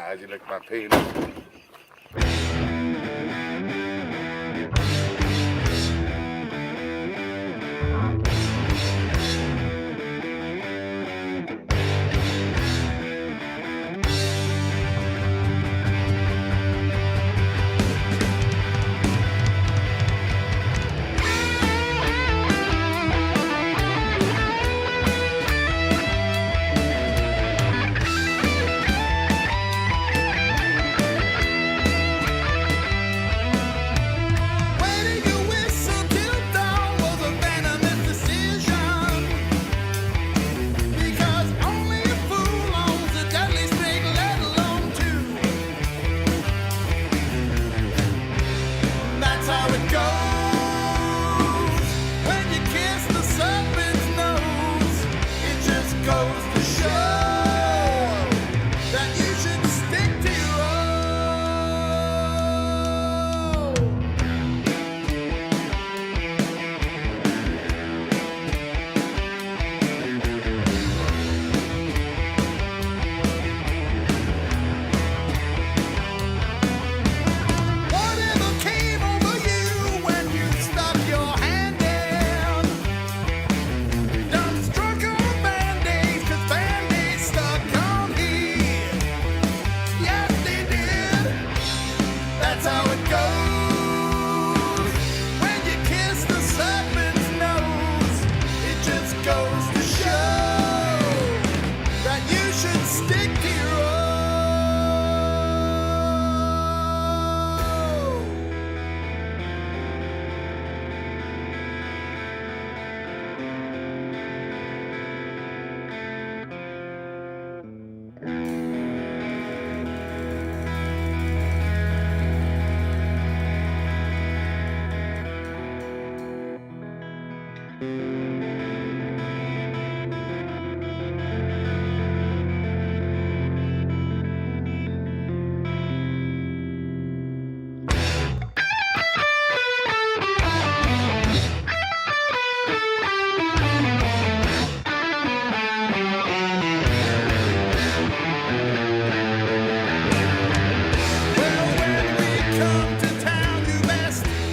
How'd you lick my penis?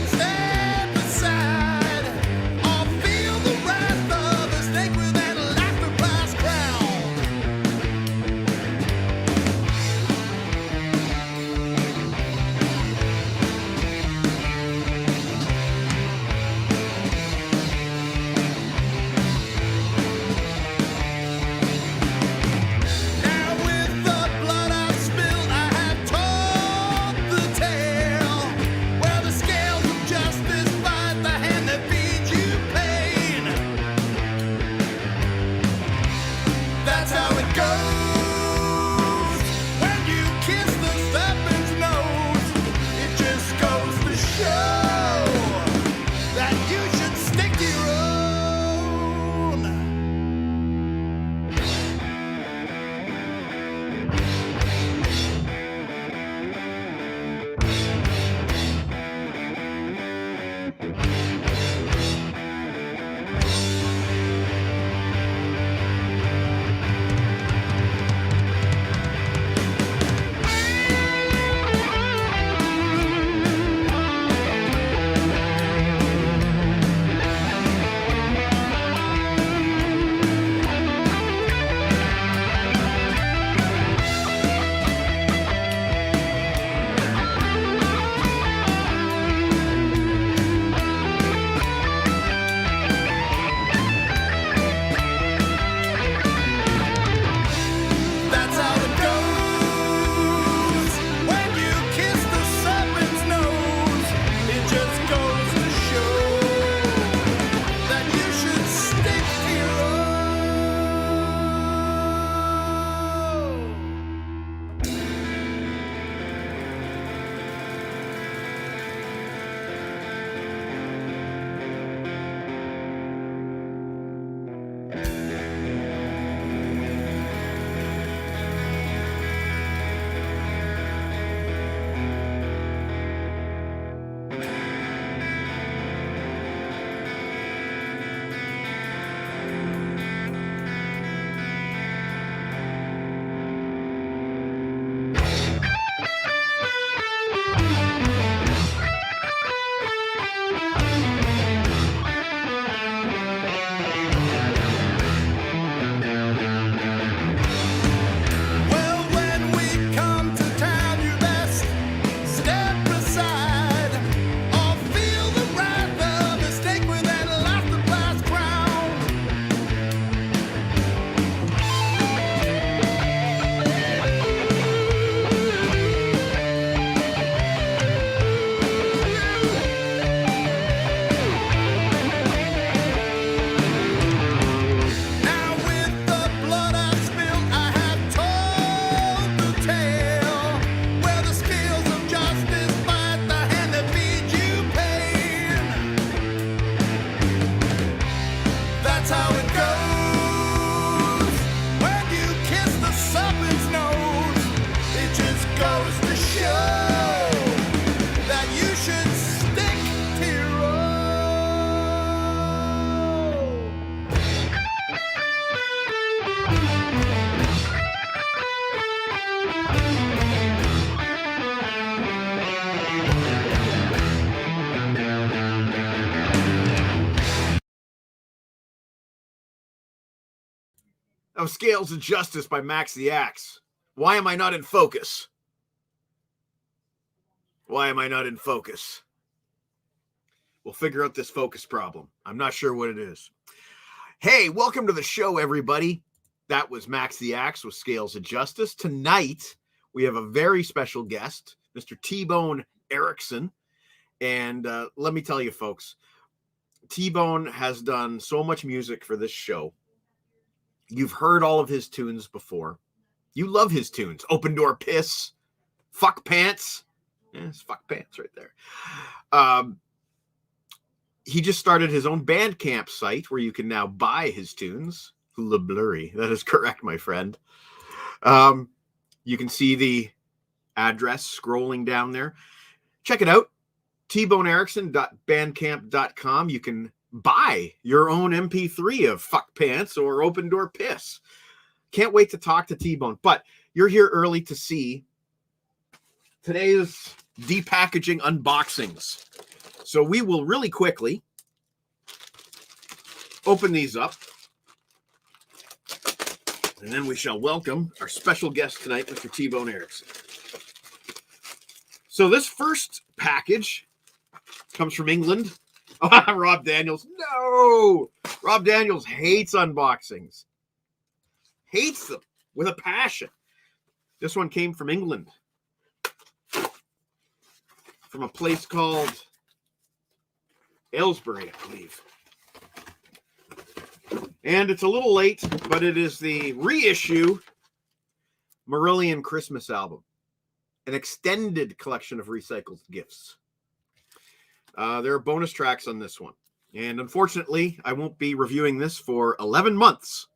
Stand beside, or feel the wrath that's how it goes. When you kiss the serpent's nose, it just goes to show that you should stick to your Of Scales of Justice by Max the Axe. Why am I not in focus? Why am I not in focus? We'll figure out this focus problem. I'm not sure what it is. Hey, welcome to the show, everybody. That was Max the Axe with Scales of Justice. Tonight, we have a very special guest, Mr. T-Bone Erickson. And let me tell you, folks, T-Bone has done so much music for this show. You've heard all of his tunes before. You love his tunes. Open Door Piss, Fuck Pants. Yeah, it's Fuck Pants right there. He just started his own Bandcamp site where you can now buy his tunes. Le Blurry. That is correct, my friend. You can see the address scrolling down there. Check it out. tboneerickson.bandcamp.com. You can buy your own MP3 of Fuck Pants or Open Door Piss. Can't wait to talk to T-Bone. But you're here early to see today's depackaging unboxings. So we will really quickly open these up. And then we shall welcome our special guest tonight, Mr. T-Bone Erickson. So this first package comes from England. Oh, Rob Daniels. No! Rob Daniels hates unboxings. Hates them with a passion. This one came from England. From a place called Aylesbury, I believe. And it's a little late, but it is the reissue Marillion Christmas album. An extended collection of recycled gifts. There are bonus tracks on this one. And unfortunately, I won't be reviewing this for 11 months.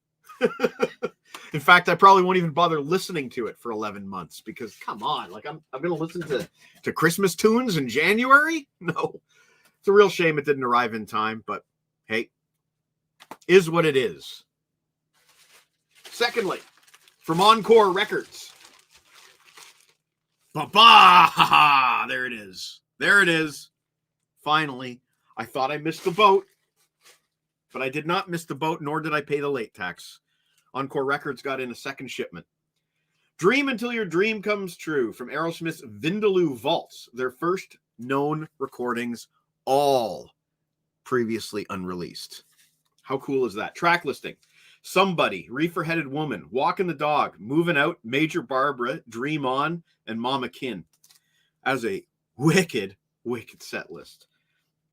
In fact, I probably won't even bother listening to it for 11 months because, come on, like I'm going to listen to Christmas tunes in January? No. It's a real shame it didn't arrive in time, but hey, is what it is. Secondly, from Encore Records. Ba-ba! There it is. There it is. Finally, I thought I missed the boat, but I did not miss the boat, nor did I pay the late tax. Encore Records got in a second shipment. Dream Until Your Dream Comes True from Aerosmith's Vindaloo Vaults, their first known recordings, all previously unreleased. How cool is that? Track listing. Somebody, Reefer-Headed Woman, Walking the Dog, Moving Out, Major Barbara, Dream On, and Mama Kin. As a wicked set list.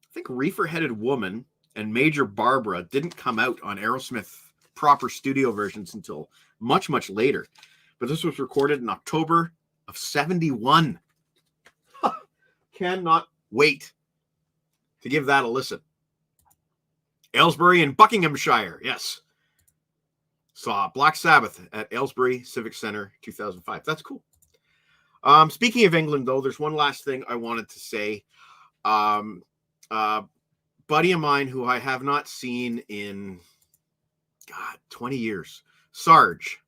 I think Reefer-Headed Woman and Major Barbara didn't come out on Aerosmith proper studio versions until much, much later. But this was recorded in October of 71. Cannot wait to give that a listen. Aylesbury in Buckinghamshire. Yes. Saw Black Sabbath at Aylesbury Civic Center 2005. That's cool. Speaking of England, though, there's one last thing I wanted to say. Buddy of mine who I have not seen in 20 years. Sarge.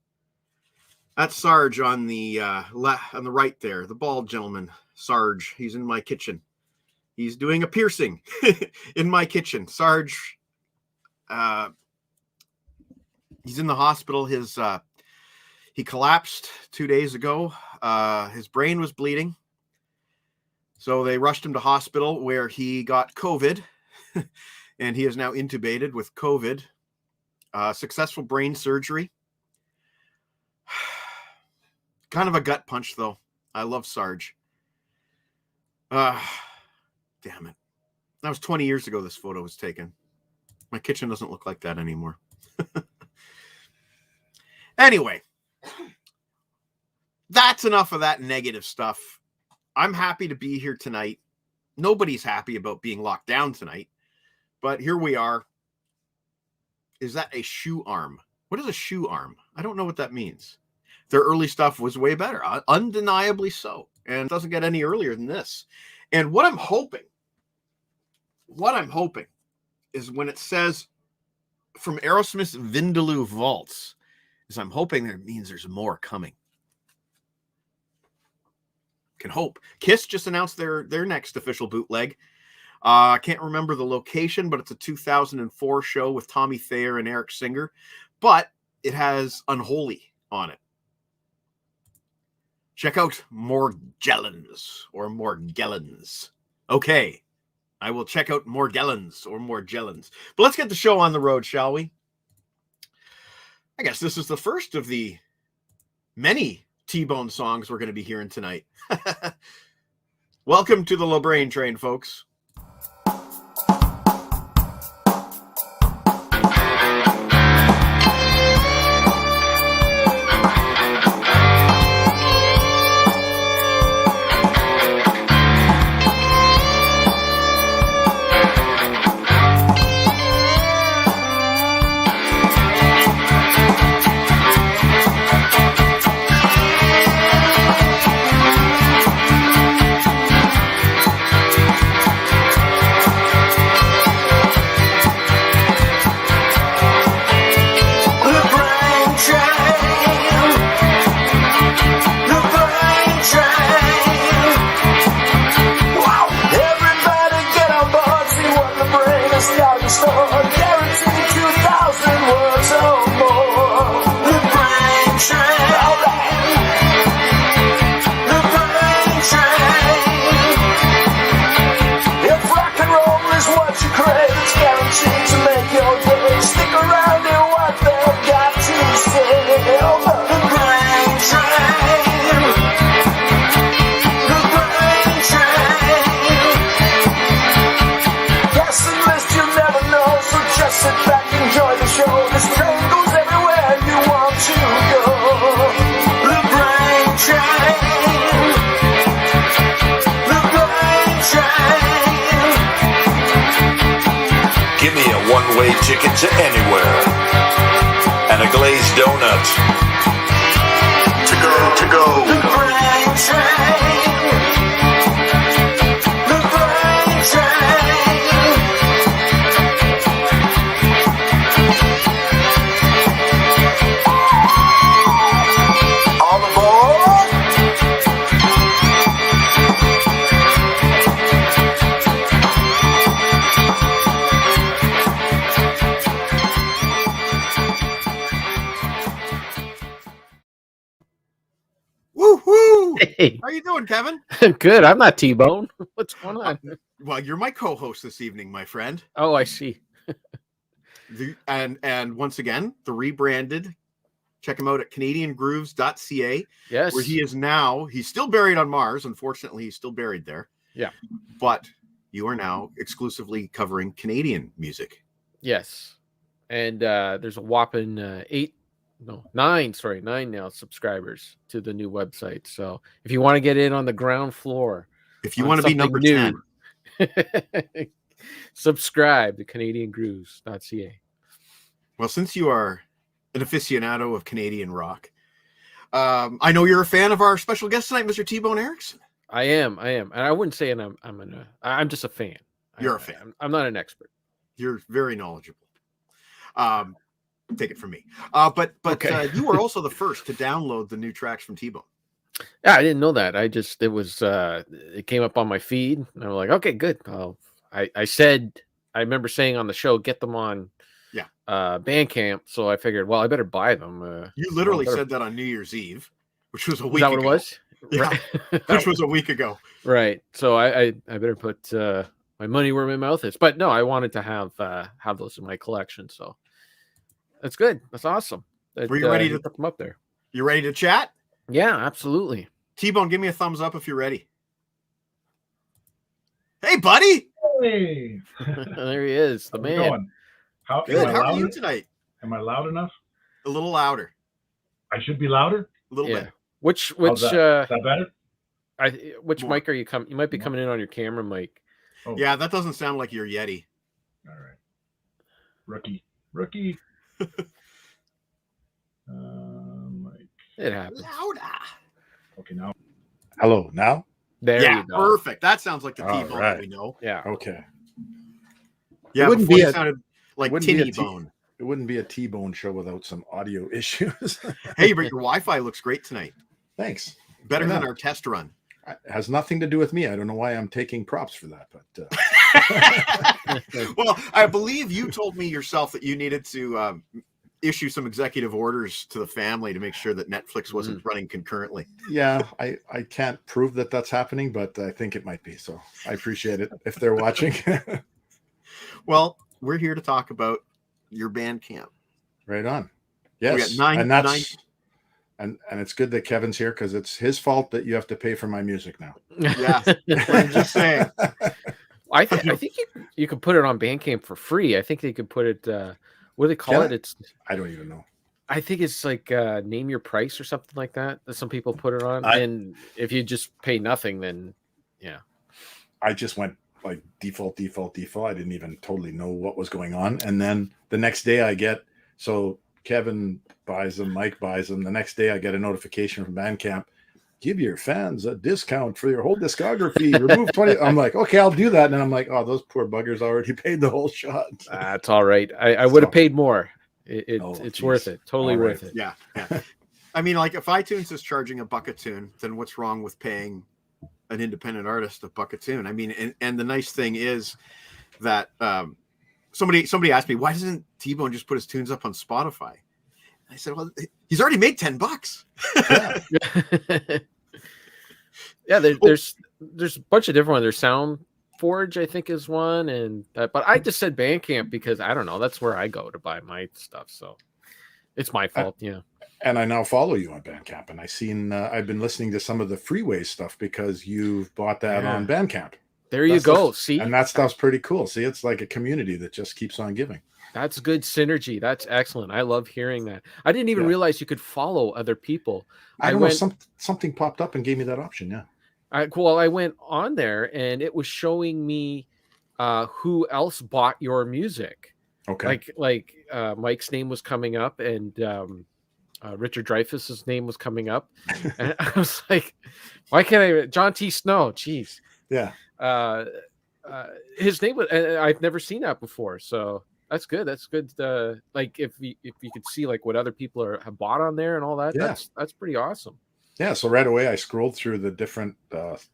That's Sarge on the right there, the bald gentleman. Sarge. He's in my kitchen. He's doing a piercing in my kitchen. Sarge. He's in the hospital. He collapsed 2 days ago. His brain was bleeding. So they rushed him to hospital where he got COVID. And he is now intubated with COVID. Successful brain surgery. Kind of a gut punch, though. I love Sarge. Damn it. That was 20 years ago this photo was taken. My kitchen doesn't look like that anymore. Anyway, that's enough of that negative stuff. I'm happy to be here tonight. Nobody's happy about being locked down tonight, but here we are. is that a shoe arm? What is a shoe arm? I don't know what that means. Their early stuff was way better, undeniably so. And it doesn't get any earlier than this. And what I'm hoping is when it says from Aerosmith's Vindaloo Vaults, is I'm hoping that means there's more coming. Can hope. Kiss just announced their next official bootleg. I can't remember the location, but it's a 2004 show with Tommy Thayer and Eric Singer. But it has Unholy on it. Check out Morgellons or Morgellons. Okay, I will check out Morgellons or Morgellons. But let's get the show on the road, shall we? I guess this is the first of the many T-Bone songs we're going to be hearing tonight. Welcome to the LaBrain Train, folks. Ticket to anywhere and a glazed donut to go. The Brain Train. The Brain Train. All aboard. Hey. How you doing, Kevin? Good. I'm not T-Bone. What's going on? Well, you're my co-host this evening, my friend. Oh, I see. And once again, the rebranded. Check him out at CanadianGrooves.ca. Yes. Where he is now. He's still buried on Mars. Unfortunately, he's still buried there. Yeah. But you are now exclusively covering Canadian music. Yes. And there's a whopping 9 now subscribers to the new website. So if you want to get in on the ground floor, if you want to be number 10, subscribe to CanadianGrooves.ca. Well, since you are an aficionado of Canadian rock, I know you're a fan of our special guest tonight, Mr. T-Bone Erickson. I am, and I wouldn't say I'm just a fan. You're a fan. I'm not an expert. You're very knowledgeable. Take it from me. But okay. You were also the first to download the new tracks from T-Bone. Yeah, I didn't know that. It came up on my feed, and I'm like, okay, good. I remember saying on the show, get them on Bandcamp. So I figured, well, I better buy them. You literally said that on New Year's Eve, which was a week ago. Is that what it was? Yeah, which was a week ago. Right. So I better put my money where my mouth is. But no, I wanted to have those in my collection. So that's good. That's awesome. Were you ready to put them up there? You ready to chat? Yeah, absolutely. T-Bone, give me a thumbs up if you're ready. Hey, buddy. Hey. There he is, the man. How are you tonight? Am I loud enough? A little louder. I should be louder? A little bit. Which is that better? Which mic are you coming? You might be coming in on your camera mic. Oh. Yeah, that doesn't sound like your Yeti. All right. Rookie. Like, It happens. Louder. okay, now. Hello, now? There Yeah, you go. perfect. That sounds like the All T-bone right. that we know. Yeah. Okay. Yeah, wouldn't before be you a- sounded like wouldn't be a tinny T- bone. It wouldn't be a T-bone show without some audio issues. Hey, but your Wi-Fi looks great tonight. Thanks. Better Why than not? our test run. It has nothing to do with me. I don't know why I'm taking props for that, but Well, I believe you told me yourself that you needed to issue some executive orders to the family to make sure that Netflix wasn't running concurrently. yeah, I can't prove that that's happening, but I think it might be. So I appreciate it if they're watching. Well, we're here to talk about your band camp. Right on. We got Yes, nine- and that's and it's good that Kevin's here because it's his fault that you have to pay for my music now. Yeah, I'm just saying. I think you could put it on Bandcamp for free. I think they could put it. What do they call Can it? I? It's. I don't even know. I think it's like name your price or something like that. That some people put it on, and if you just pay nothing, then yeah. I just went like default. I didn't even totally know what was going on, and then the next day I get Kevin buys them, Mike buys them. The next day I get a notification from Bandcamp. Give your fans a discount for your whole discography. Remove 20. I'm like, okay, I'll do that. And then I'm like, oh, those poor buggers already paid the whole shot. That's all right. I would have paid more. It's geez. worth it. Totally All worth right. it. Yeah. I mean, like if iTunes is charging $1 a tune, then what's wrong with paying an independent artist $1 a tune? I mean, and the nice thing is that somebody asked me, why doesn't T-Bone just put his tunes up on Spotify? I said, well, he's already made $10. Yeah. Yeah, there's a bunch of different ones. There's Sound Forge, I think, is one, and but I just said Bandcamp because I don't know. That's where I go to buy my stuff, so it's my fault. Yeah. And I now follow you on Bandcamp, and I've been listening to some of the Freeway stuff because you've bought that on Bandcamp. There you go. See, and that stuff's pretty cool. See, it's like a community that just keeps on giving. That's good synergy. That's excellent. I love hearing that. I didn't even realize you could follow other people. I don't know, something popped up and gave me that option. Yeah. I went on there and it was showing me who else bought your music. Okay. Like Mike's name was coming up, and Richard Dreyfuss's name was coming up, and I was like, "Why can't I?" John T. Snow, jeez. Yeah. His name was. I've never seen that before, so that's good. That's good. Like if you could see like what other people have bought on there and all that, that's pretty awesome. Yeah. So right away I scrolled through the different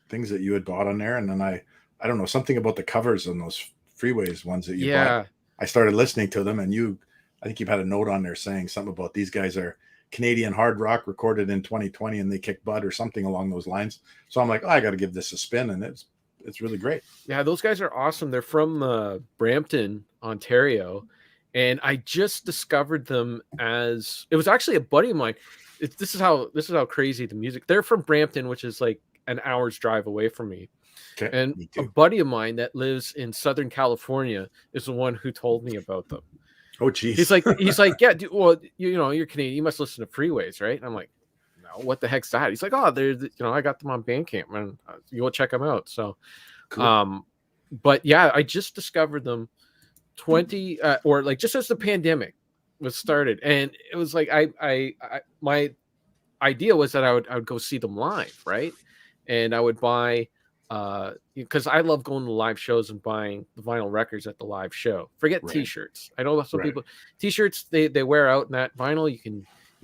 things that you had bought on there, and then I don't know, something about the covers on those Freeways ones that you bought. I started listening to them, and I think you've had a note on there saying something about these guys are Canadian hard rock recorded in 2020 and they kick butt or something along those lines. So I'm like, oh, I got to give this a spin, and it's really great. Yeah, those guys are awesome. They're from Brampton, Ontario, and I just discovered them as it was actually a buddy of mine. This is how crazy the music. They're from Brampton, which is like an hour's drive away from me. Okay, and a buddy of mine that lives in Southern California is the one who told me about them. Oh, geez. He's like, yeah, well, you're Canadian. You must listen to Freeways, right? And I'm like, no, what the heck's that? He's like, oh, I got them on Bandcamp, and you go check them out. So, cool. But yeah, I just discovered them 20 or like just as the pandemic was started, and it was like I my idea was that I would go see them live, right? And I would buy because I love going to live shows and buying the vinyl records at the live show. Forget T-shirts. I know some people T-shirts they wear out, and that vinyl you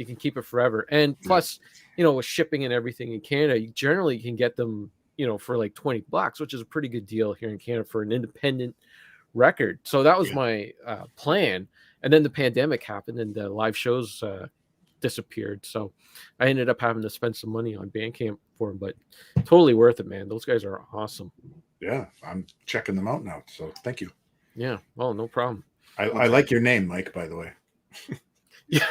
can keep it forever. And plus, with shipping and everything in Canada, you generally can get them, for like $20, which is a pretty good deal here in Canada for an independent record. So that was my plan. And then the pandemic happened, and the live shows disappeared. So I ended up having to spend some money on Bandcamp for them, but totally worth it, man. Those guys are awesome. Yeah, I'm checking them out now. So thank you. Yeah, well, no problem. I like your name, Mike, by the way. Yeah.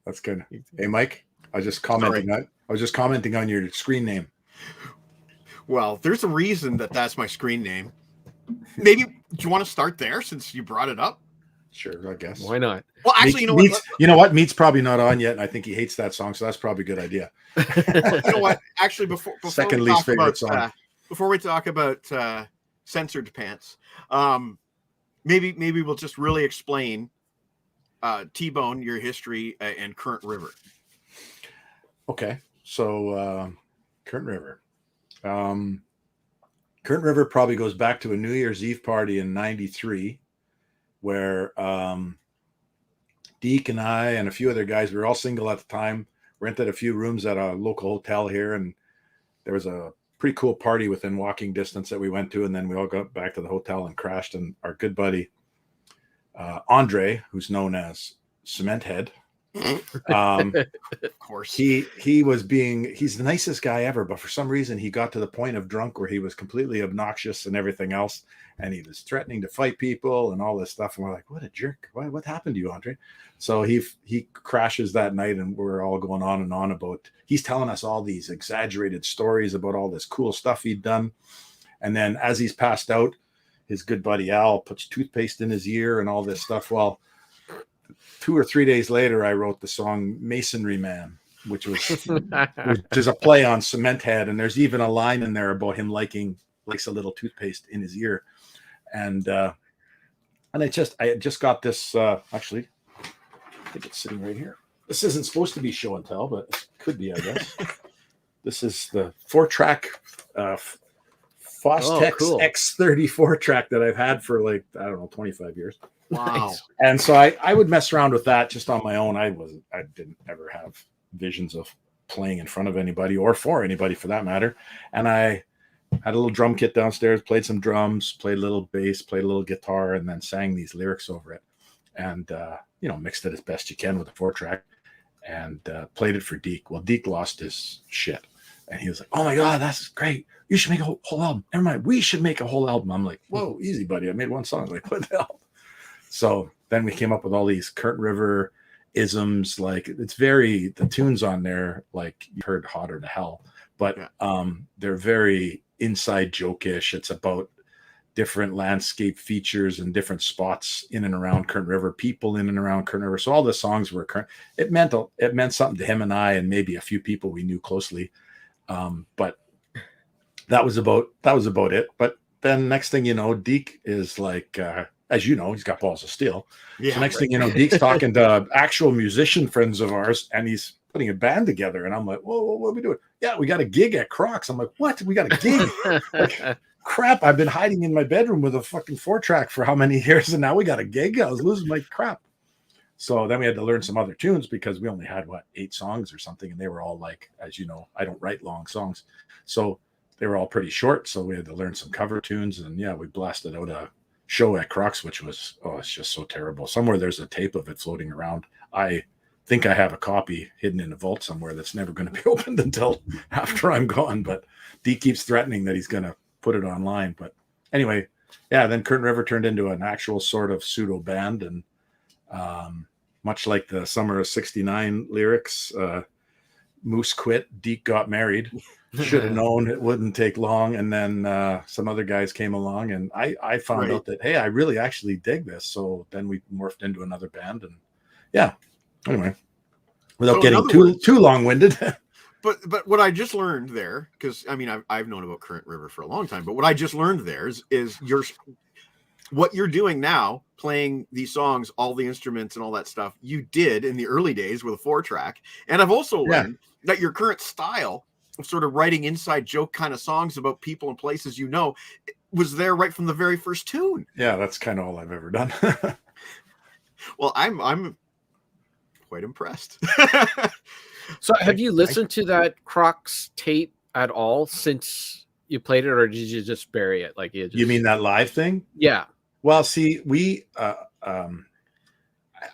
That's good. Hey, Mike, I was just commenting on your screen name. Well, there's a reason that's my screen name. Maybe do you want to start there since you brought it up? Sure, I guess. Why not? Well, actually, you know what? Meat's probably not on yet, and I think he hates that song, so that's probably a good idea. You know what? Actually, before second least favorite song. Before we talk about censored pants, maybe we'll just really explain T-Bone, your history and Current River. Okay, so Current River. Current River probably goes back to a New Year's Eve party in '93, where Deke and I and a few other guys, we were all single at the time, rented a few rooms at a local hotel here, and there was a pretty cool party within walking distance that we went to, and then we all got back to the hotel and crashed, and our good buddy Andre, who's known as Cement Head, Of course. he's the nicest guy ever, but for some reason he got to the point of drunk where he was completely obnoxious and everything else, and he was threatening to fight people and all this stuff, and we're like, what a jerk. What happened to you, Andre? So he crashes that night, and we're all going on and on about, he's telling us all these exaggerated stories about all this cool stuff he'd done, and then as he's passed out, his good buddy Al puts toothpaste in his ear and all this stuff. Well, 2 or 3 days later, I wrote the song Masonry Man, which is a play on Cement Head. And there's even a line in there about him likes a little toothpaste in his ear. And I just got this, actually, I think it's sitting right here. This isn't supposed to be show and tell, but it could be, I guess. This is the 4-track Fostex X34 track that I've had for 25 years. Wow. And so I would mess around with that just on my own. I didn't ever have visions of playing in front of anybody or for anybody for that matter. And I had a little drum kit downstairs, played some drums, played a little bass, played a little guitar, and then sang these lyrics over it. And, mixed it as best you can with a 4-track and played it for Deke. Well, Deke lost his shit. And he was like, oh my God, that's great. You should make a whole album. Never mind. We should make a whole album. I'm like, whoa, easy, buddy. I made one song. Like, what the hell? So then we came up with all these Current River isms. Like, the tunes on there, like you heard Hotter to Hell, but they're very inside joke-ish. It's about different landscape features and different spots in and around Current River, people in and around Current River. So all the songs were current. It meant something to him and I, and maybe a few people we knew closely. But that was about it. But then next thing you know, Deke is like, as you know, he's got balls of steel. Yeah, so next thing you know, Deke's talking to actual musician friends of ours, and he's putting a band together. And I'm like, whoa, what are we doing? Yeah, we got a gig at Crocs. I'm like, what? We got a gig? Like, crap, I've been hiding in my bedroom with a fucking 4-track for how many years, and now we got a gig? I was losing my crap. So then we had to learn some other tunes because we only had 8 songs or something, and they were all like, as you know, I don't write long songs, so they were all pretty short. So we had to learn some cover tunes, and we blasted out a show at Crocs, which was it's just so terrible. Somewhere there's a tape of it floating around. I think I have a copy hidden in a vault somewhere that's never going to be opened until after I'm gone. But Deke keeps threatening that he's going to put it online. But anyway, then Current River turned into an actual sort of pseudo band, and much like the Summer of '69 lyrics, Moose quit, Deke got married. Should have known it wouldn't take long. And then some other guys came along, and I found out that, hey, I really actually dig this. So then we morphed into another band, and anyway, without getting too long-winded. But what I just learned there, because I mean I've known about Current River for a long time, but what I just learned there is what you're doing now, playing these songs, all the instruments and all that stuff, you did in the early days with a 4-track. And I've also learned that your current style of sort of writing inside joke kind of songs about people and places was there right from the very first tune. Yeah, that's kind of all I've ever done. Well, I'm quite impressed. So have you listened to that Crocs tape at all since you played it, or did you just bury it? Like you mean that live thing? Yeah. Well, see, we I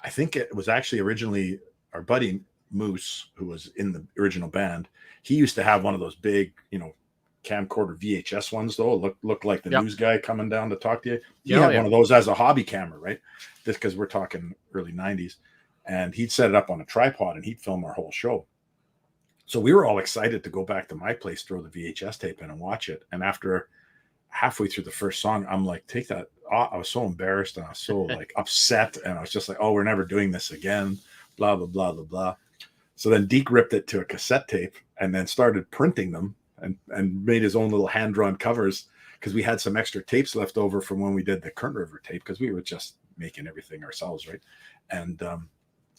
think it was actually originally our buddy Moose, who was in the original band. He used to have one of those big, camcorder VHS ones, though. Looked like the news guy coming down to talk to you. He had one of those as a hobby camera, right? Just because we're talking early 90s. And he'd set it up on a tripod, and he'd film our whole show. So we were all excited to go back to my place, throw the VHS tape in and watch it. And after halfway through the first song, I'm like, take that. I was so embarrassed, and I was so upset. And I was just like, oh, we're never doing this again. Blah, blah, blah, blah, blah. So then Deke ripped it to a cassette tape and then started printing them and made his own little hand-drawn covers, because we had some extra tapes left over from when we did the Kern River tape, because we were just making everything ourselves, right? And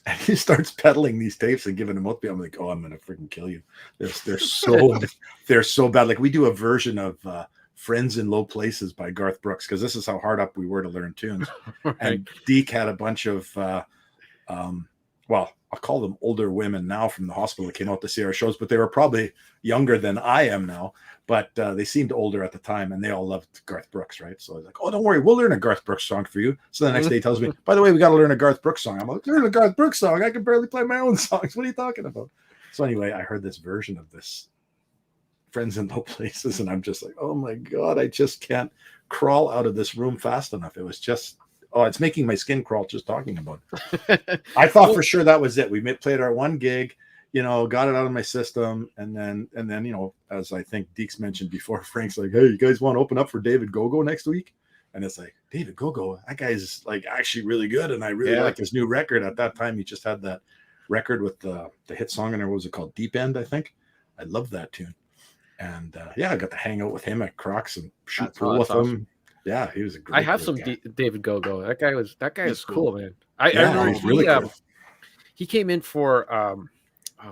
and he starts peddling these tapes and giving them out. I'm like, oh, I'm gonna freaking kill you. They're so they're so bad. Like we do a version of Friends in Low Places by Garth Brooks, because this is how hard up we were to learn tunes. Right. And Deke had a bunch of well, I'll call them older women now from the hospital that came out to see our shows, but they were probably younger than I am now. But they seemed older at the time, and they all loved Garth Brooks, right? So I was like, oh, don't worry, we'll learn a Garth Brooks song for you. So the next day he tells me, by the way, we got to learn a Garth Brooks song. I'm like, learn a Garth Brooks song? I can barely play my own songs. What are you talking about? So anyway, I heard this version of this Friends in Low Places, and I'm just like, oh my God, I just can't crawl out of this room fast enough. It was just, oh, it's making my skin crawl just talking about it. I thought for sure that was it. We played our one gig, you know, got it out of my system, and then, you know, as I think Deeks mentioned before, Frank's like, hey, you guys want to open up for David Gogo next week? And it's like, David Gogo, that guy's like actually really good, and I really like his new record. At that time, he just had that record with the hit song in there. What was it called? Deep End, I think. I love that tune. And yeah, I got to hang out with him at Crocs and shoot pool with him. Yeah, he was a great. I have some guy. David Gogo. That guy is cool, man. I Yeah, remember he's really cool. he came in for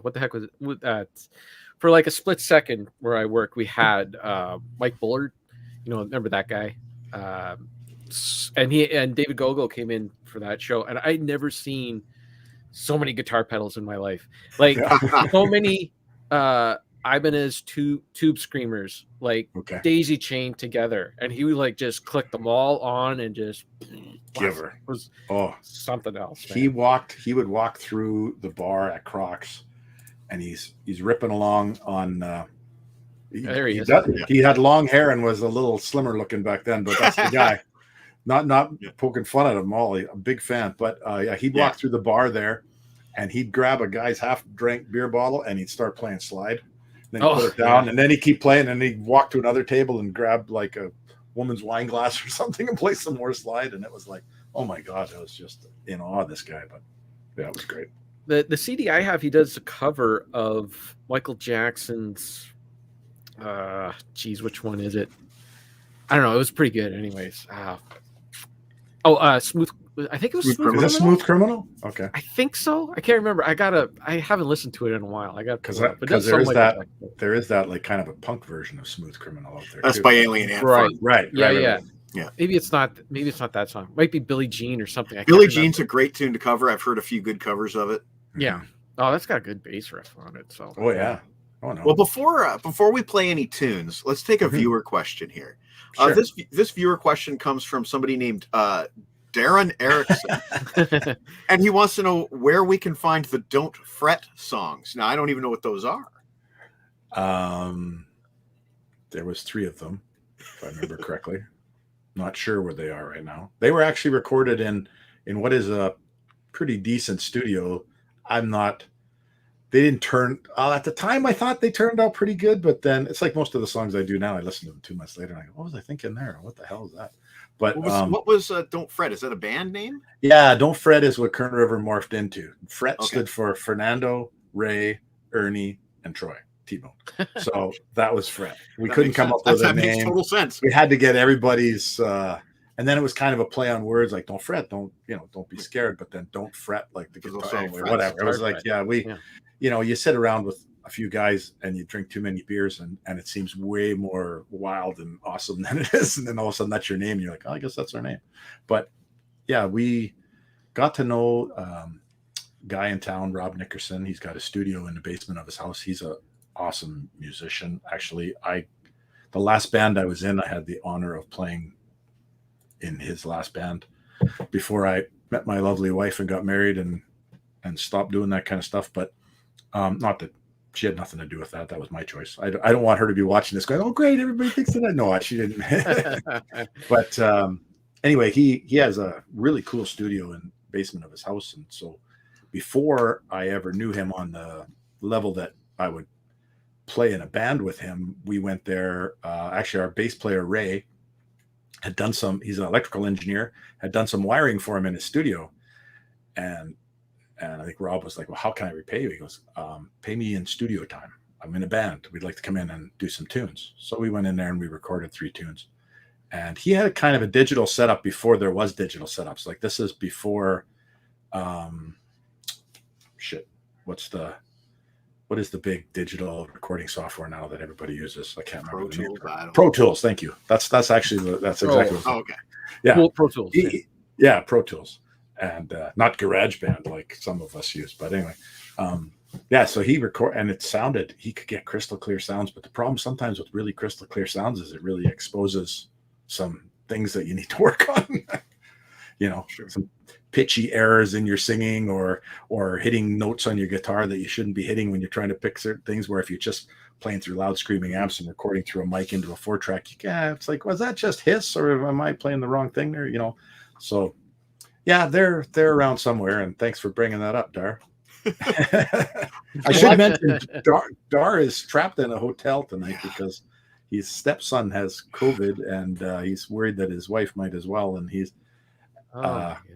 what the heck was it? For like a split second where I worked, we had Mike Bullard. You know, remember that guy? And David Gogo came in for that show, and I'd never seen so many guitar pedals in my life. Like so many Ibanez tube screamers, like daisy chained together, and he would like just click them all on and just giver. It was something else. Man. He would walk through the bar at Crocs, and he's ripping along on there he is. He had long hair and was a little slimmer looking back then, but that's the guy. Not poking fun at him, Ollie. I'm a big fan, but he'd walk through the bar there, and he'd grab a guy's half-drank beer bottle, and he'd start playing slide. Then put it down, and then he'd keep playing, and he'd walk to another table and grab like a woman's wine glass or something and play some more slide. And it was like, oh my God, I was just in awe of this guy. But yeah, it was great. The CD I have, he does a cover of Michael Jackson's. Which one is it? I don't know. It was pretty good, anyways. Smooth. I think it was Smooth Criminal. Is that Smooth Criminal? Okay. I think so. I can't remember. I haven't listened to it in a while. Because there is that like kind of a punk version of Smooth Criminal out there. That's by Alien Ant Farm. Right. Yeah. Maybe it's not that song. It might be Billie Jean or something. Billie Jean's a great tune to cover. I've heard a few good covers of it. Yeah. Oh, that's got a good bass riff on it. So. Oh yeah. Oh no. Well, before we play any tunes, let's take a viewer question here. Sure. This viewer question comes from somebody named Darren Erickson, and he wants to know where we can find the Don't Fret songs. Now, I don't even know what those are. There was 3 of them, if I remember correctly. Not sure where they are right now. They were actually recorded in what is a pretty decent studio. They didn't turn at the time. I thought they turned out pretty good, but then it's like most of the songs I do now. I listen to them 2 months later, and I go, "What was I thinking there? What the hell is that?" But what was Don't Fret? Is that a band name? Yeah, Don't Fret is what Kern River morphed into. Fret stood for Fernando, Ray, Ernie, and Troy T-Bone. So that was Fret. We couldn't come up with a name. That makes total sense. We had to get everybody's. And then it was kind of a play on words, like "Don't fret, don't be scared," but then "Don't fret," like the guitar or whatever. It was like, you sit around with a few guys and you drink too many beers, and it seems way more wild and awesome than it is. And then all of a sudden that's your name. And you're like, oh, I guess that's our name. But yeah, we got to know a guy in town, Rob Nickerson. He's got a studio in the basement of his house. He's an awesome musician. Actually, the last band I was in, I had the honor of playing in his last band before I met my lovely wife and got married and stopped doing that kind of stuff. But not that she had nothing to do with that. That was my choice. I don't want her to be watching this going, oh, great, everybody thinks that. No, she didn't. But anyway, he has a really cool studio in the basement of his house. And so before I ever knew him on the level that I would play in a band with him, we went there. Actually, our bass player, Ray, had done he's an electrical engineer, had done some wiring for him in his studio. And I think Rob was like, well, how can I repay you? He goes, pay me in studio time. I'm in a band. We'd like to come in and do some tunes. So we went in there and we recorded 3 tunes. and he had a kind of a digital setup before there was digital setups. Like this is before, what is the big digital recording software now that everybody uses? I can't remember. Pro Tools. Thank you. That's exactly what okay. Yeah. Pro Tools. Yeah, Pro Tools, and not GarageBand like some of us use. But anyway, so he and he could get crystal clear sounds. But the problem sometimes with really crystal clear sounds is it really exposes some things that you need to work on. Some pitchy errors in your singing or hitting notes on your guitar that you shouldn't be hitting when you're trying to pick certain things, where if you're just playing through loud screaming amps and recording through a mic into a 4-track, it's like, was that just hiss or am I playing the wrong thing there? So yeah, they're around somewhere, and thanks for bringing that up, Dar. I should mention Dar is trapped in a hotel tonight because his stepson has COVID, and he's worried that his wife might as well, and he's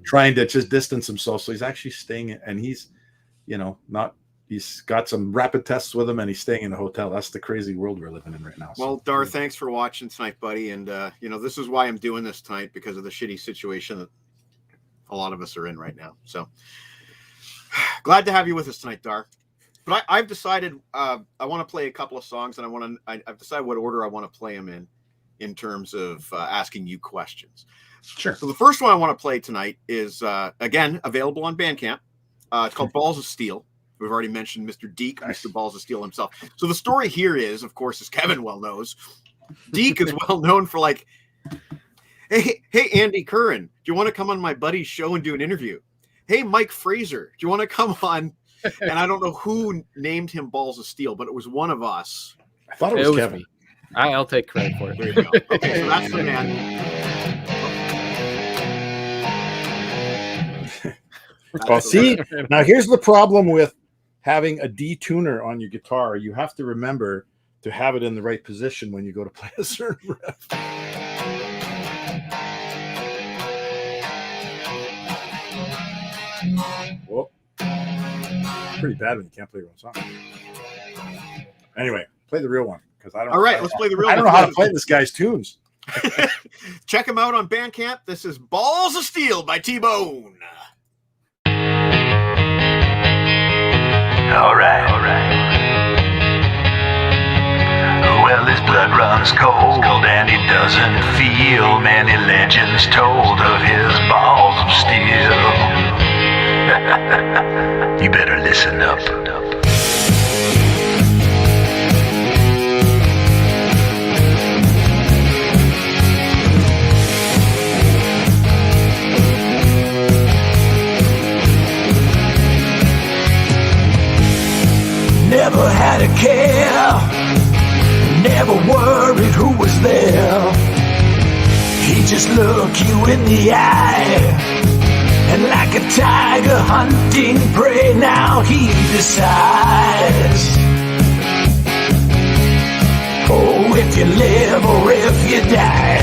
trying to just distance himself. So he's actually staying, and he's got some rapid tests with him, and he's staying in a hotel. That's the crazy world we're living in right now. Well, Dar, thanks for watching tonight, buddy. And this is why I'm doing this tonight, because of the shitty situation that a lot of us are in right now. So glad to have you with us tonight, Dar. But I've decided I want to play a couple of songs, and I've decided what order I want to play them in terms of asking you questions. Sure. So the first one I want to play tonight is, again, available on Bandcamp. It's called Balls of Steel. We've already mentioned Mr. Deke, Mr. Balls of Steel himself. So the story here is, of course, as Kevin well knows, Deke is well known for like, hey, Andy Curran, do you want to come on my buddy's show and do an interview? Hey, Mike Fraser, do you want to come on? And I don't know who named him Balls of Steel, but it was one of us. I thought it was Kevin. Me. I'll take credit for it. There you go. Okay, so that's the man. Well, see, now here's the problem with having a detuner on your guitar. You have to remember to have it in the right position when you go to play a certain riff. Whoa. Pretty bad when you can't play your own song. Anyway, play the real one, because I don't. All right, let's play the real one. I don't know how to play this guy's tunes. Check him out on Bandcamp. This is Balls of Steel by T-Bone. All right. Well, his blood runs cold, and he doesn't feel many legends told of his balls of steel. You better listen up. Never had a care, never worried who was there. He just looked you in the eye, and like a tiger hunting prey, now he decides, oh, if you live or if you die.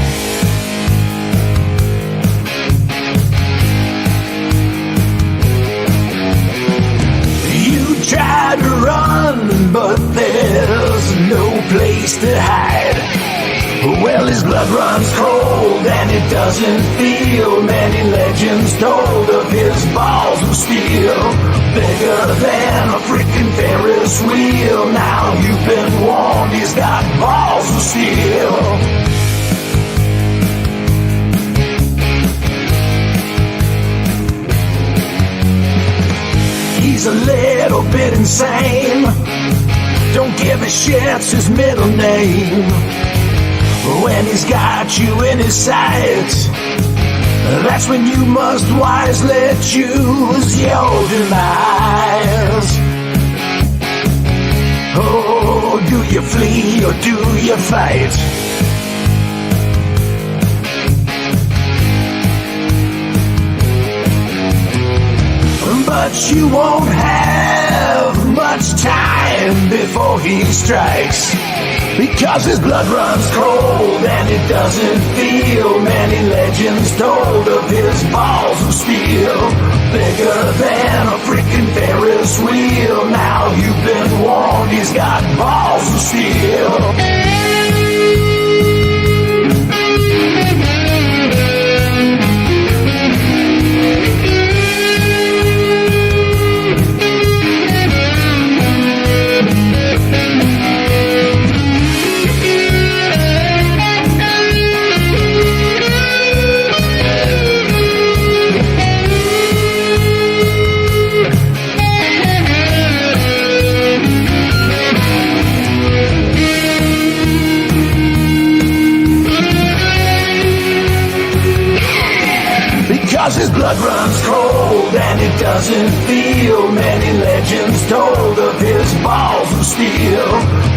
Try to run, but there's no place to hide. Well, his blood runs cold, and it doesn't feel many legends told of his balls of steel. Bigger than a freaking Ferris wheel. Now you've been warned, he's got balls of steel. He's a little bit insane. Don't give a shit's his middle name. When he's got you in his sights, that's when you must wisely choose your demise. Oh, do you flee or do you fight? But you won't have much time before he strikes, because his blood runs cold, and it doesn't feel many legends told of his balls of steel. Bigger than a freaking Ferris wheel. Now you've been warned, he's got balls of steel. blood runs cold and it doesn't feel. Many legends told of his balls of steel,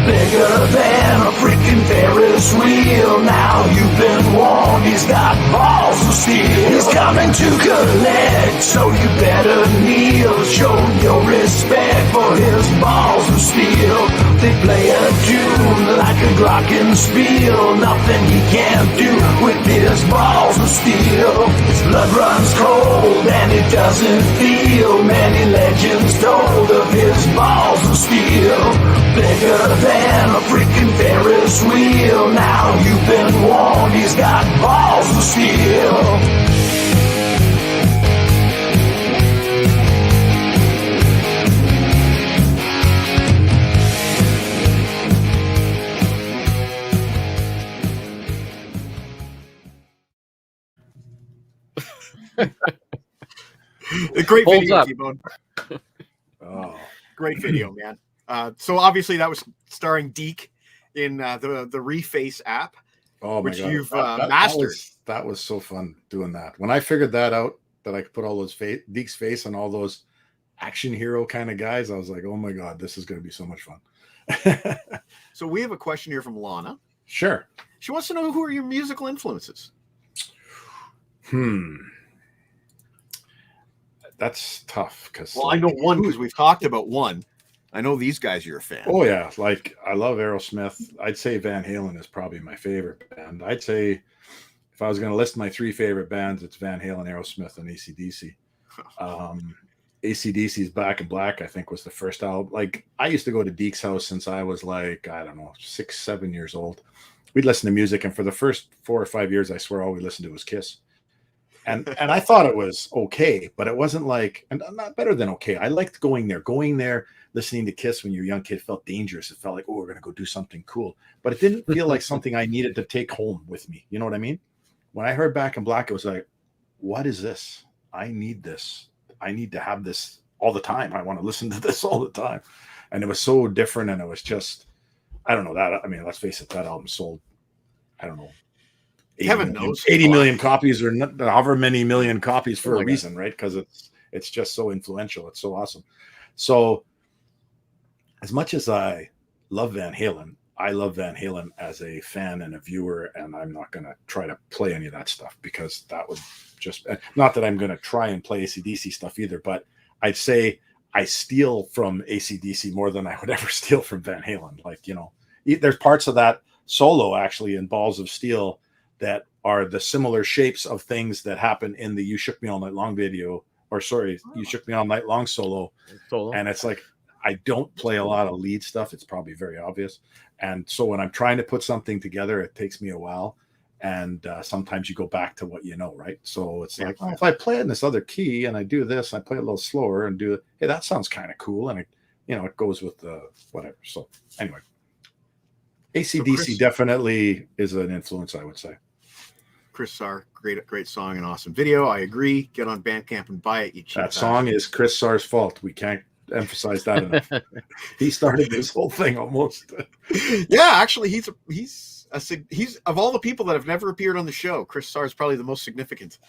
bigger than a freaking Ferris wheel. Now you've been warned, he's got balls of steel. He's coming to collect, so you better kneel. Show your respect for his balls of steel. They play a tune like a glockenspiel. Nothing he can't do with his balls of steel. His blood runs cold and it doesn't feel. Many legends told of his balls of steel, bigger than a freaking Ferris wheel. Now you've been warned, he's got balls of steel. A great Holds video, up. T-Bone. Oh, Great video, man. So obviously that was starring Deke in the Reface app. oh my Which god, you've, that mastered. that was so fun doing that. When I figured that out, that I could put all those Deke's face on all those action hero kind of guys, I was like, oh my god, this is going to be so much fun. So we have a question here from Lana. Sure. She wants to know, who are your musical influences? That's tough because. Well, I know one because we've talked about one. I know these guys you're a fan. Oh yeah, like I love Aerosmith. I'd say Van Halen is probably my favorite band. I'd say if I was going to list my three favorite bands, it's Van Halen, Aerosmith, and AC/DC. AC/DC's Back in Black, I think, was the first album. Like, I used to go to Deke's house since I was like, I don't know, 6, 7 years old. We'd listen to music, and for the first 4 or 5 years, I swear all we listened to was Kiss. And I thought it was okay, but it wasn't like, and not better than okay. I liked going there, listening to Kiss when you're a young kid felt dangerous. It felt like, oh, we're going to go do something cool. But it didn't feel like something I needed to take home with me. You know what I mean? When I heard Back in Black, it was like, what is this? I need this. I need to have this all the time. I want to listen to this all the time. And it was so different. And it was just, I don't know that. I mean, let's face it, that album sold, I don't know, Heaven knows. 80 million copies or however many million copies for Oh my a reason, right? Because it's just so influential. It's so awesome. So as much as I love Van Halen, I love Van Halen as a fan and a viewer, and I'm not going to try to play any of that stuff because that would just, not that I'm going to try and play AC/DC stuff either, but I'd say I steal from AC/DC more than I would ever steal from Van Halen. Like, you know, there's parts of that solo actually in Balls of Steel that are the similar shapes of things that happen in the You Shook Me All Night Long video, or sorry, You Shook Me All Night Long solo. And it's like, I don't play a lot of lead stuff. It's probably very obvious. And so when I'm trying to put something together, it takes me a while. And sometimes you go back to what you know, right? So it's like, oh, if I play it in this other key and I do this, I play it a little slower and do it. Hey, that sounds kind of cool. And it goes with the whatever. So anyway, AC/DC definitely is an influence, I would say. Chris Sarr, great song and awesome video. I agree. Get on Bandcamp and buy it. You cheap That song is Chris Sarr's fault. We can't emphasize that enough. He started this whole thing almost. Yeah, actually, he's of all the people that have never appeared on the show, Chris Sarr is probably the most significant.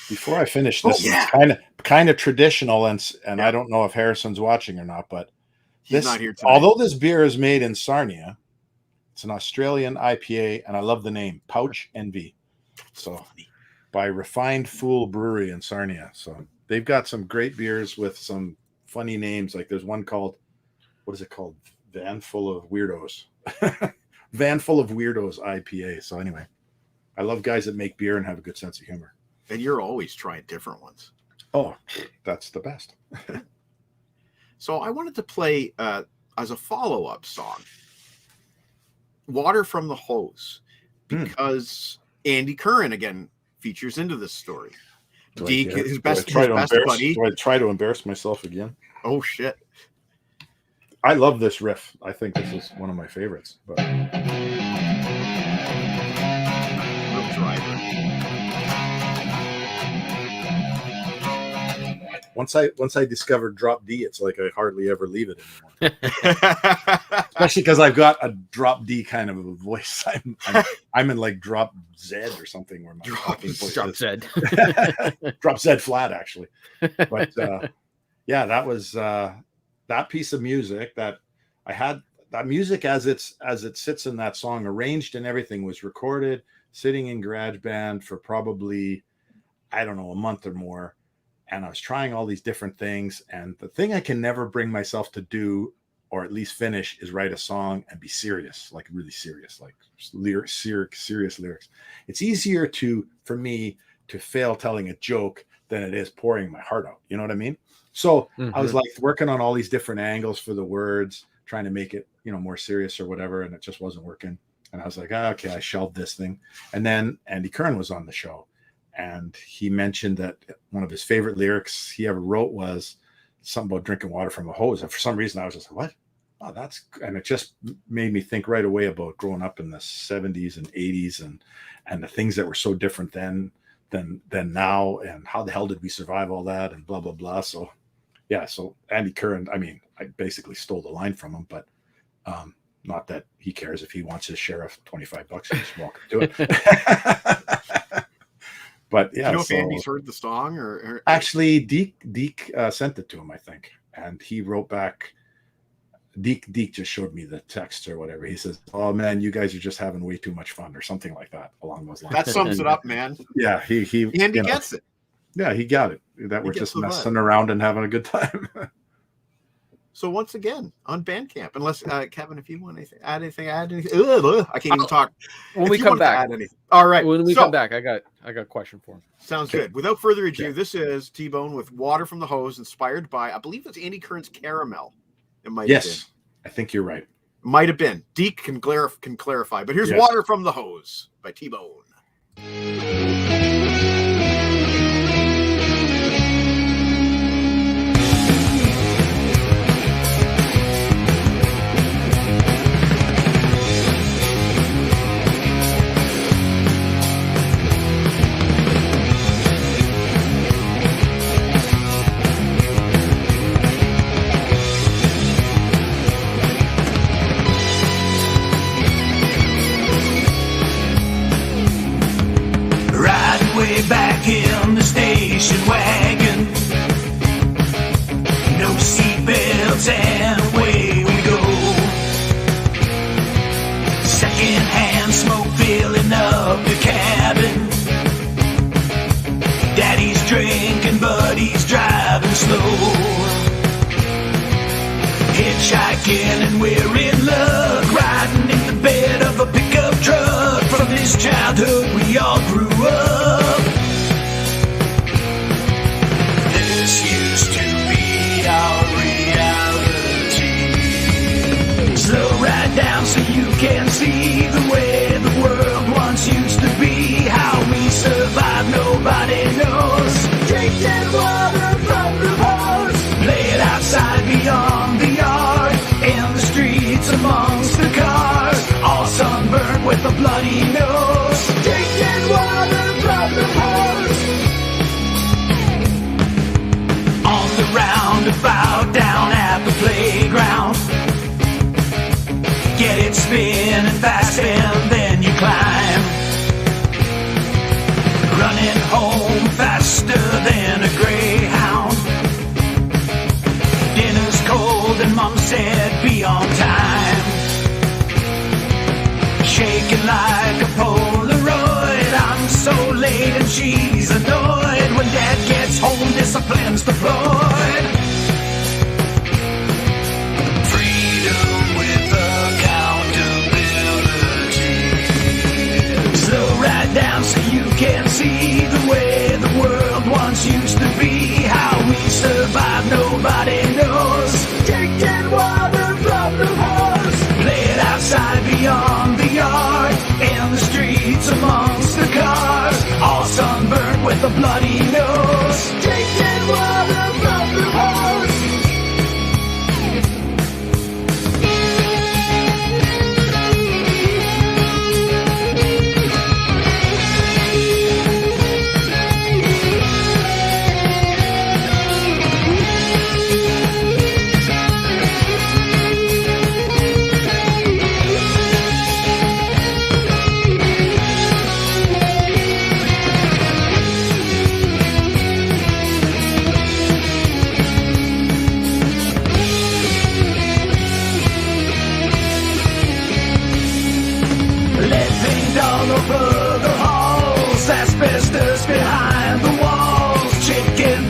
Before I finish this, it's kind of traditional, and I don't know if Harrison's watching or not, but He's not here tonight. although this beer is made in Sarnia, it's an Australian IPA, and I love the name, Pouch Envy. So by Refined Fool Brewery in Sarnia. So they've got some great beers with some funny names. Like there's one called, what is it called? Van Full of Weirdos. Van Full of Weirdos IPA. So anyway, I love guys that make beer and have a good sense of humor. And you're always trying different ones. Oh, that's the best. So I wanted to play as a follow-up song, Water from the Hose, because Andy Curran again features into this story. Deke, his best buddy. Do I try to embarrass myself again? Oh shit! I love this riff. I think this is one of my favorites. But Real driver. once I discovered Drop D, it's like I hardly ever leave it anymore. Especially because I've got a Drop D kind of a voice. I'm in like Drop Z or something where my talking voice Drop is. Z. Drop Z flat actually. But yeah, that was that piece of music that I had. That music as it sits in that song, arranged and everything, was recorded sitting in GarageBand for probably, I don't know, a month or more. And I was trying all these different things. And the thing I can never bring myself to do, or at least finish, is write a song and be serious, like really serious, like serious lyrics. It's easier for me to fail telling a joke than it is pouring my heart out. You know what I mean? So I was like working on all these different angles for the words, trying to make it, more serious or whatever. And it just wasn't working. And I was like, okay, I shelved this thing. And then Andy Curran was on the show. And he mentioned that one of his favorite lyrics he ever wrote was something about drinking water from a hose. And for some reason, I was just like, what? Oh, and it just made me think right away about growing up in the 70s and 80s and the things that were so different then than now. And how the hell did we survive all that and blah, blah, blah. So, yeah. So Andy Curran, I mean, I basically stole the line from him, but not that he cares. If he wants his share of $25, he's welcome to it. But yeah, if Andy's heard the song or actually Deke sent it to him, I think, and he wrote back. Deke just showed me the text or whatever. He says, "Oh man, you guys are just having way too much fun," or something like that along those lines. That sums it up, man. Yeah, Andy gets it. Yeah, he got it. That we're just messing around and having a good time. So once again on Bandcamp, unless Kevin, if you want to add anything, I can't even talk. When we come back, all right. When we come back, I got a question for him. Sounds good. Without further ado, this is T-Bone with "Water from the Hose," inspired by, I believe it's Andy Curran's "Caramel." It might have been. I think you're right. Might have been. Deke can clarify, but here's "Water from the Hose" by T-Bone. Back in the station wagon, no seatbelts and away we go. Secondhand smoke filling up the cabin. Daddy's drinking, but he's driving slow. Hitchhiking and we're in luck, riding in the bed of a pickup truck. From this childhood we all grew up. This used to be our reality. Slow ride down so you can see the way the world once used to be. How we survived nobody knows. Drinking water from the hose. Lay it outside beyond the yard. In the streets amongst the cars. All sunburned with a bloody nose. Drinking water from the hose. On the roundabout down at the playground. Get it spinning fast and then you climb. Running home faster than a greyhound. Dinner's cold and Mom said be on time. Shaking like a Polaroid. I'm so late and she's annoyed. When Dad gets home, discipline's deployed. Freedom with accountability. Slow ride down so you can see the way the world once used to be. How we survived, nobody knows. Drinking water from the hose. Lay it outside beyond the yard. In the streets amongst the cars. All sunburned with a bloody nose. Drinking water from the hose.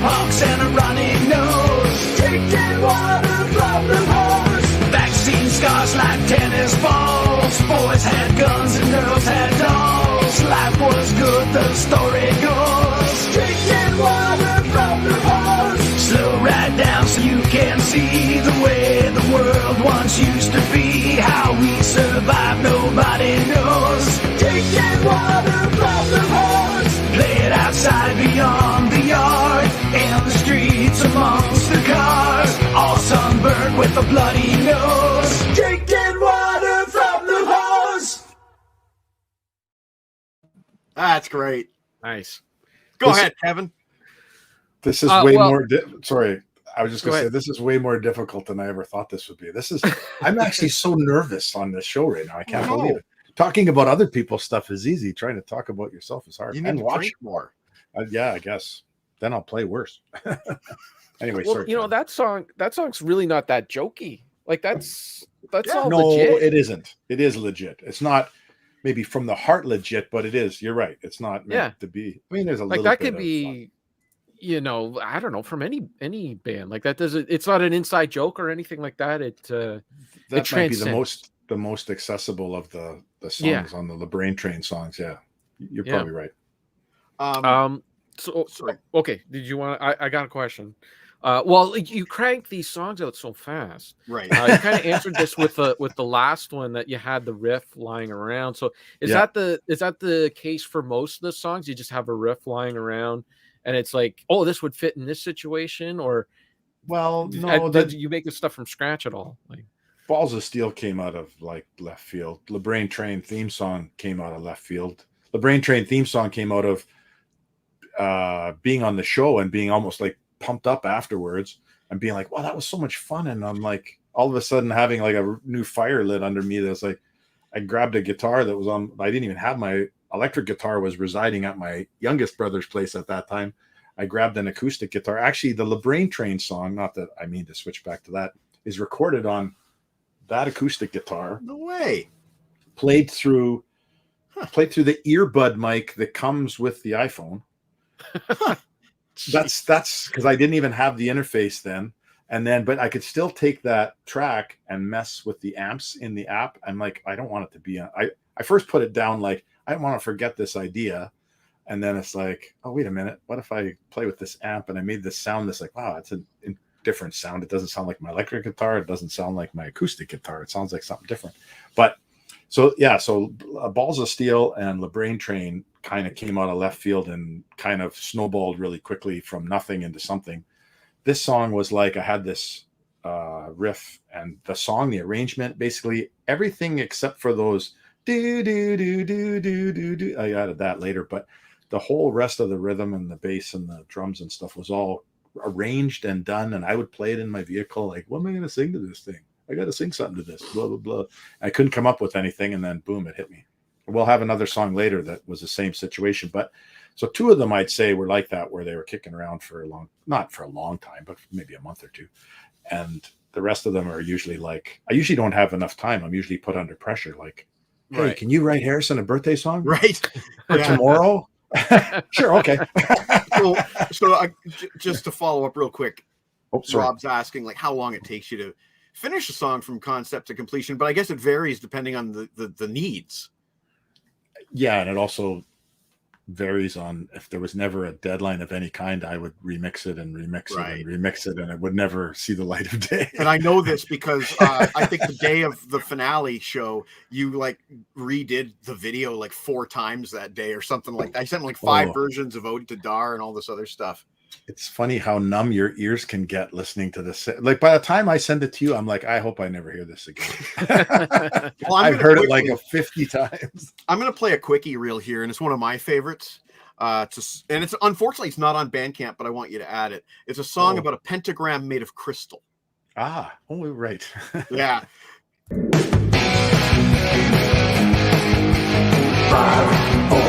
honks and a runny nose. Drinking water from the hose. Vaccine scars like tennis balls. Boys had guns and girls had dolls. Life was good, the story goes. Drinking water from the hose. Slow right down so you can see the way the world once used to be. How we survived, nobody knows. Drinking water from the hose. Play it outside beyond the yard. In the streets amongst the cars. All sunburned with a bloody nose. Drinking water from the hose. That's great. Nice. Go ahead, Kevin. This is sorry. I was just going to say, this is way more difficult than I ever thought this would be. I'm actually so nervous on this show right now. I can't believe it. Talking about other people's stuff is easy. Trying to talk about yourself is hard. You need to watch more. Yeah, I guess. Then I'll play worse. Anyway, well, sorry. You know, that song's really not that jokey. Like that's all no, legit. it isn't. It is legit. It's not maybe from the heart legit, but it is. You're right. It's not meant to be. I mean, there's a like little that bit could be, you know, I don't know, from any band. Like that doesn't. It's not an inside joke or anything like that. That might be the most accessible of the songs on the LaBrain Train songs. Yeah, you're probably right. So sorry. Okay. Did you want? I got a question. Well, you crank these songs out so fast, right? You kind of answered this with the last one that you had the riff lying around. So is that the case for most of the songs? You just have a riff lying around, and it's like, oh, this would fit in this situation, or did you make this stuff from scratch at all? Like Balls of Steel came out of like left field. LaBrain Train theme song came out of left field. LaBrain Train theme song came out of being on the show and being almost like pumped up afterwards and being like, wow, that was so much fun. And I'm like, all of a sudden having like a new fire lit under me. That's like, I grabbed a guitar that was on, I didn't even have my electric guitar was residing at my youngest brother's place at that time. I grabbed an acoustic guitar. Actually, the LaBrain Train song, not that I mean to switch back to that, is recorded on that acoustic guitar. No way. Played through the earbud mic that comes with the iPhone. That's because I didn't even have the interface then. But I could still take that track and mess with the amps in the app. I'm like, I don't want it to be I first put it down like I don't want to forget this idea. And then it's like, oh, wait a minute. What if I play with this amp and I made this sound that's like, wow, it's a different sound. It doesn't sound like my electric guitar. It doesn't sound like my acoustic guitar. It sounds like something different. But so Balls of Steel and LaBrain Train kind of came out of left field and kind of snowballed really quickly from nothing into something. This song was like, I had this riff and the song, the arrangement, basically everything except for those do do do do do do do. I added that later, but the whole rest of the rhythm and the bass and the drums and stuff was all arranged and done. And I would play it in my vehicle. Like, what am I going to sing to this thing? I got to sing something to this, blah, blah, blah. I couldn't come up with anything. And then boom, it hit me. We'll have another song later that was the same situation. But so two of them I'd say were like that, where they were kicking around for not for a long time, but maybe a month or two. And the rest of them are usually like, I usually don't have enough time. I'm usually put under pressure. Like, hey, can you write Harrison a birthday song? Right. For tomorrow? Sure. Okay. Just to follow up real quick. Oh, sorry. Rob's asking like how long it takes you to finish a song from concept to completion, but I guess it varies depending on the needs. Yeah, and it also varies on if there was never a deadline of any kind, I would remix it and remix it and remix it, and it would never see the light of day. And I know this because I think the day of the finale show, you like redid the video like 4 times that day or something like that. I sent like 5 versions of Ode to Dar and all this other stuff. It's funny how numb your ears can get listening to this. Like by the time I send it to you, I'm like, I hope I never hear this again. Well, I've heard it like 50 times. I'm going to play a quickie reel here, and it's one of my favorites. And it's unfortunately it's not on Bandcamp, but I want you to add it. It's a song about a pentagram made of crystal. Ah, oh, right. Yeah. 5, 4,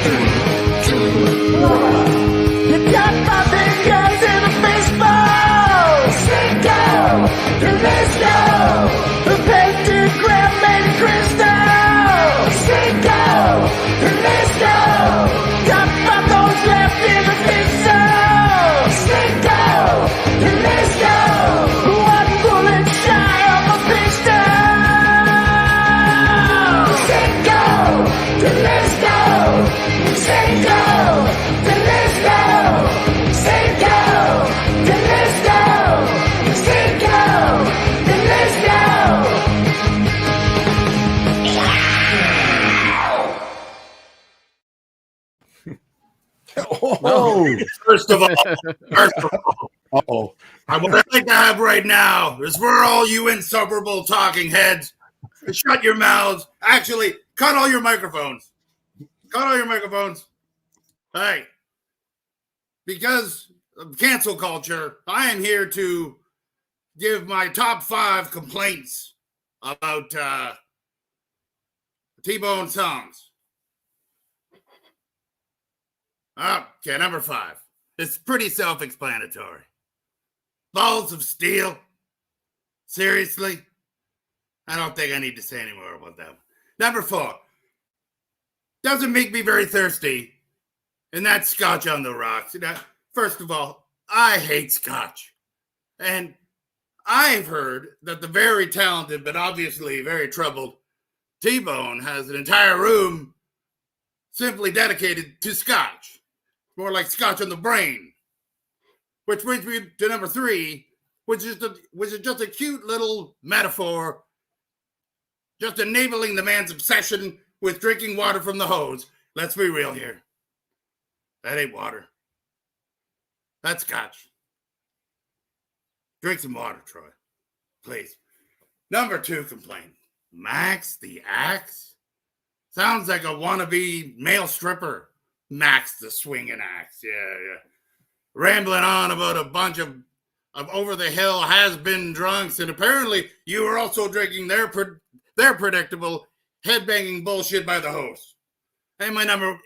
3, 2, 1. You got my fingers in a baseball. Cinco de Mayo. The pentagram made of crystal. Cinco de Mayo. Got my bones left in the pixel. First of all, Uh-oh. what I'd like to have right now is for all you insufferable talking heads, shut your mouths. Actually, cut all your microphones. Cut all your microphones. Hey, because of cancel culture, I am here to give my top 5 complaints about T-Bone songs. Okay, number 5. It's pretty self-explanatory. Balls of Steel. Seriously? I don't think I need to say any more about that one. Number 4. Doesn't make me very thirsty. And that's Scotch on the Rocks. Now, first of all, I hate Scotch. And I've heard that the very talented, but obviously very troubled T-Bone has an entire room simply dedicated to Scotch. More like Scotch on the Brain. Which brings me to number 3, which is just a cute little metaphor, just enabling the man's obsession with drinking water from the hose. Let's be real here. That ain't water. That's Scotch. Drink some water, Troy. Please. Number 2 complaint. Max the Axe? Sounds like a wannabe male stripper. Max the Swinging Axe. Yeah. Rambling on about a bunch of over-the-hill has-been drunks, and apparently you were also drinking their predictable head-banging bullshit by the hose. And my number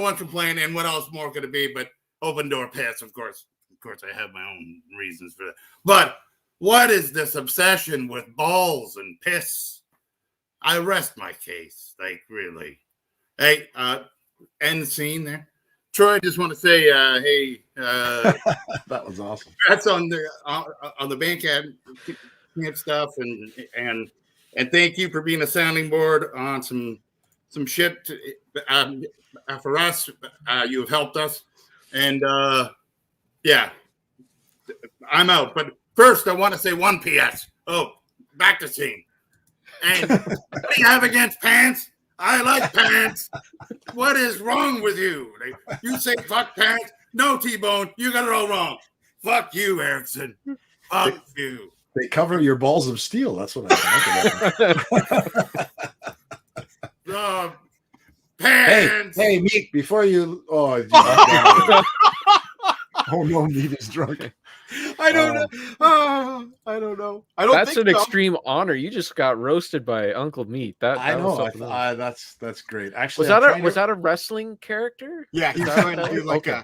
1 complaint, and what else more could it be but open door piss, of course. Of course, I have my own reasons for that. But what is this obsession with balls and piss? I rest my case. Like, really. Hey, end scene there. Troy, I just want to say, hey, That was awesome. congrats on the Bandcamp stuff, and thank you for being a sounding board on some shit for us. You have helped us, and yeah, I'm out. But first, I want to say one PS. Oh, back to scene. And what do you have against pants? I like pants. What is wrong with you? You say fuck pants? No, T-Bone, you got it all wrong. Fuck you, Erickson. Fuck you. They cover your balls of steel. That's what I like. Pants. Hey, Meek, before you. Oh no, Meek is drunk. I don't know. I don't know. I don't. That's think an so. extreme honor. You just got roasted by Uncle Meat. I know. was something else. That's great. Actually, was that a wrestling character? Yeah, he was Is that trying to do like okay.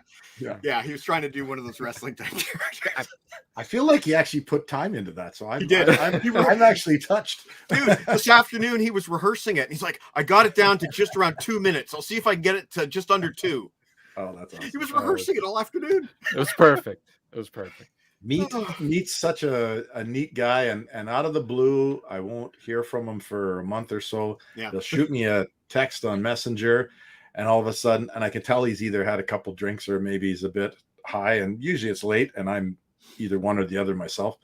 yeah, he was trying to do one of those wrestling type characters. I feel like he actually put time into that, so He did. I'm actually touched. Dude, this afternoon he was rehearsing it, and he's like, "I got it down to just around 2 minutes. I'll see if I can get it to just under 2." Oh, that's awesome. He was rehearsing it all afternoon. It was perfect. It was perfect. Meat's such a neat guy, and out of the blue, I won't hear from him for a month or so. Yeah. He'll shoot me a text on Messenger, and all of a sudden, and I can tell he's either had a couple drinks or maybe he's a bit high, and usually it's late, and I'm either one or the other myself.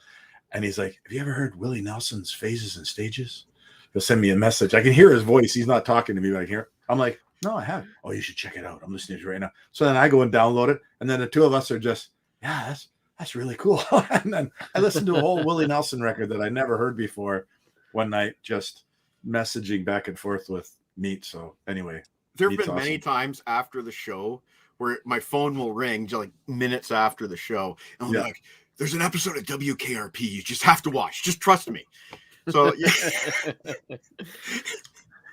And he's like, "Have you ever heard Willie Nelson's Phases and Stages?" He'll send me a message. I can hear his voice. He's not talking to me right here. I'm like, "No, I haven't." "Oh, you should check it out. I'm listening to it right now." So then I go and download it, and then the two of us are just, "Yeah, that's really cool." And then I listened to a whole Willie Nelson record that I never heard before one night, just messaging back and forth with Meat. So anyway, There have Meat's been many awesome. times after the show where my phone will ring just like minutes after the show, and I'll be like, "There's an episode of WKRP you just have to watch. Just trust me." So yeah.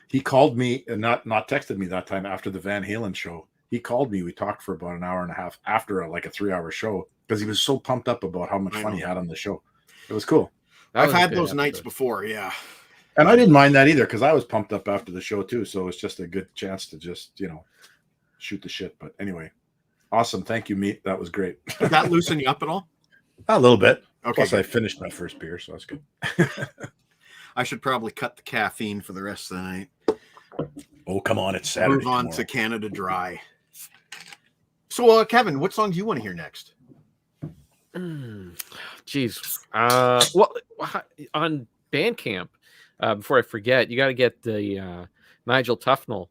He called me and not texted me that time after the Van Halen show. He called me. We talked for about an hour and a half after a 3-hour show because he was so pumped up about how much fun he had on the show. It was cool. That I've was a had good those nights episode. before. Yeah. And I didn't mind that either because I was pumped up after the show too. So it's just a good chance to just, shoot the shit. But anyway, awesome. Thank you, Meat. That was great. Did that loosen you up at all? A little bit. Okay. Plus, good. I finished my first beer, so that's good. I should probably cut the caffeine for the rest of the night. Oh, come on. It's Saturday. Move on tomorrow. to Canada Dry. So, Kevin, what song do you want to hear next? Jeez. Well, on Bandcamp, before I forget, you got to get the Nigel Tufnell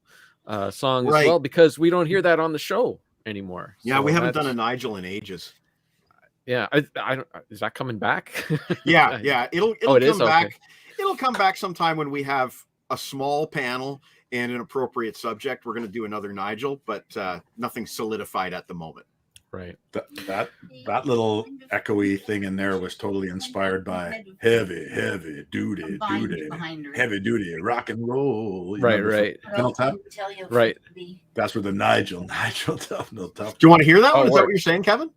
song Right. as well, because we don't hear that on the show. anymore. Yeah, So we haven't done that's- a Nigel in ages. Yeah, I don't. Is that coming back? Yeah, yeah. It'll Oh, it is? come back. Okay. It'll come back sometime when we have a small panel and an appropriate subject. We're going to do another Nigel, but nothing solidified at the moment. Right. That little echoey thing in there was totally inspired by heavy duty, heavy duty rock and roll. You Right, remember right. from Spinal Tap? Right. That's where the Nigel Tough. Do you want to hear that Oh, one? Is that word. what you're saying, Kevin?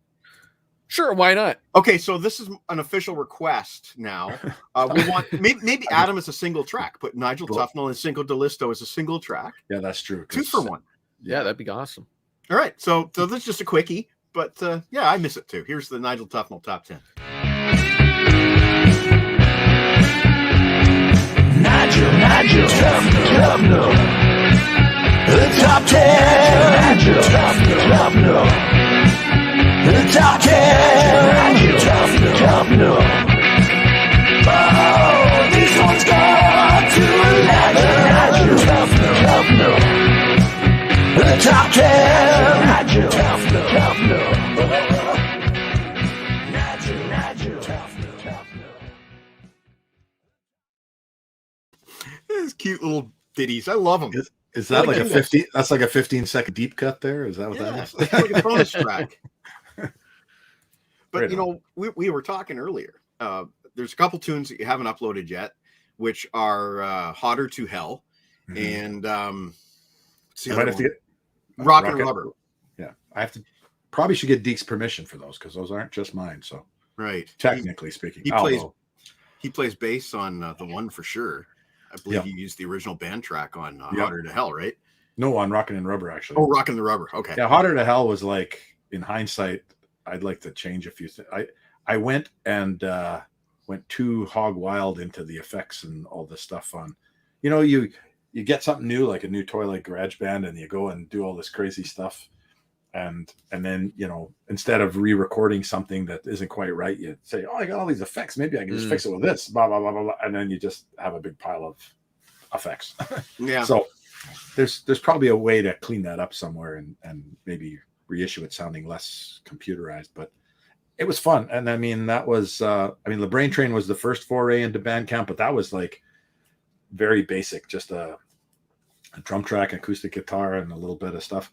Sure, why not? Okay, so this is an official request now. We want maybe Adam is a single track, put Nigel Cool. Tufnell and Cinco de Listo as a single track. Yeah, that's true. 2 for 1. Yeah, that'd be awesome. All right, so this is just a quickie, but yeah, I miss it too. Here's the Nigel Tufnell top 10. Nigel, tough no. The top 10. Nigel, tough no. The top 10. Nigel, tough no. Oh, these ones go to Nigel, tough no. The top 10. Nigel, tough no. Nigel, tough no. These cute little ditties. I love them. Is that like a Like 50? That's like a 15-second deep cut there. Is that what Yeah, that is? it's like a bonus track. But Right you know, we were talking earlier. There's a couple tunes that you haven't uploaded yet, which are "Hotter to Hell" Mhm. and what's the I other might have to one? get Rock and Rubber. Yeah, I have to. Probably should get Deke's permission for those because those aren't just mine. So Right. technically speaking, he although- plays bass on the one for sure. I believe Yeah. he used the original band track on Yeah. "Hotter to Hell," right? no on Rockin' and Rubber actually. Oh, "Rockin' the Rubber." Okay. Yeah, Hotter to Hell was like, in hindsight, I'd like to change a few things. I went and went too hog wild into the effects and all this stuff on, you get something new, like a new toy like GarageBand, and you go and do all this crazy stuff. And then, instead of re-recording something that isn't quite right, you say, oh, I got all these effects. Maybe I can just fix it with this, blah, blah, blah, blah, blah. And then you just have a big pile of effects. Yeah. So there's probably a way to clean that up somewhere and maybe reissue it sounding less computerized, but it was fun. And I mean, that was, the Brain Train was the first foray into Bandcamp, but that was like very basic, just a drum track, acoustic guitar, and a little bit of stuff.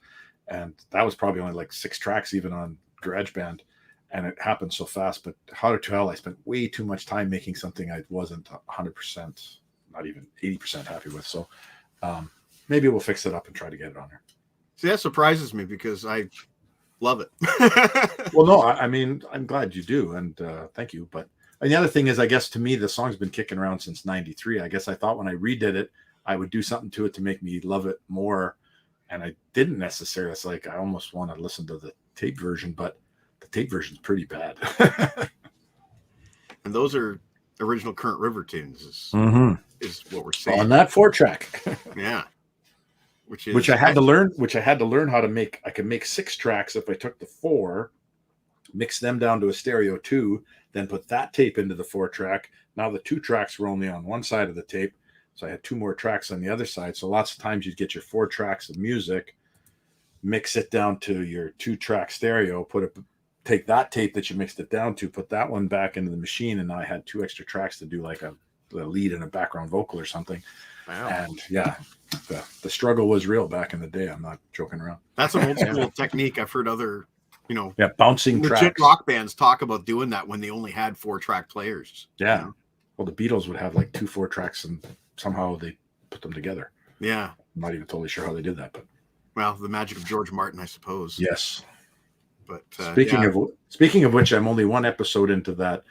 And that was probably only like 6 tracks even on GarageBand. And it happened so fast. But Hotter to Hell, I spent way too much time making something I wasn't 100%, not even 80% happy with. So maybe we'll fix it up and try to get it on there. See, that surprises me because I love it. Well, no, I mean, I'm glad you do. And thank you. And the other thing is, I guess to me, the song's been kicking around since 93. I guess I thought when I redid it, I would do something to it to make me love it more. And I didn't necessarily. It's like I almost want to listen to the tape version, but the tape version's pretty bad. And those are original Current River tunes is what we're saying. On that 4-track, Yeah. which I had to learn how to make. I could make 6 tracks if I took the 4, mix them down to a stereo 2, then put that tape into the 4-track. Now the 2 tracks were only on one side of the tape. So I had 2 more tracks on the other side. So lots of times you'd get your 4 tracks of music, mix it down to your 2-track stereo, take that tape that you mixed it down to, put that one back into the machine. And now I had 2 extra tracks to do like a lead and a background vocal or something. Wow. And yeah, the struggle was real back in the day. I'm not joking around. That's an old school technique. I've heard other, Yeah, bouncing legit tracks. rock bands talk about doing that when they only had 4-track players. Yeah. You know? Well, the Beatles would have like 2 4-tracks and somehow they put them together. Yeah. I'm not even totally sure how they did that, but Well, the magic of George Martin, I suppose. yes. But Speaking of which, I'm only 1 episode into that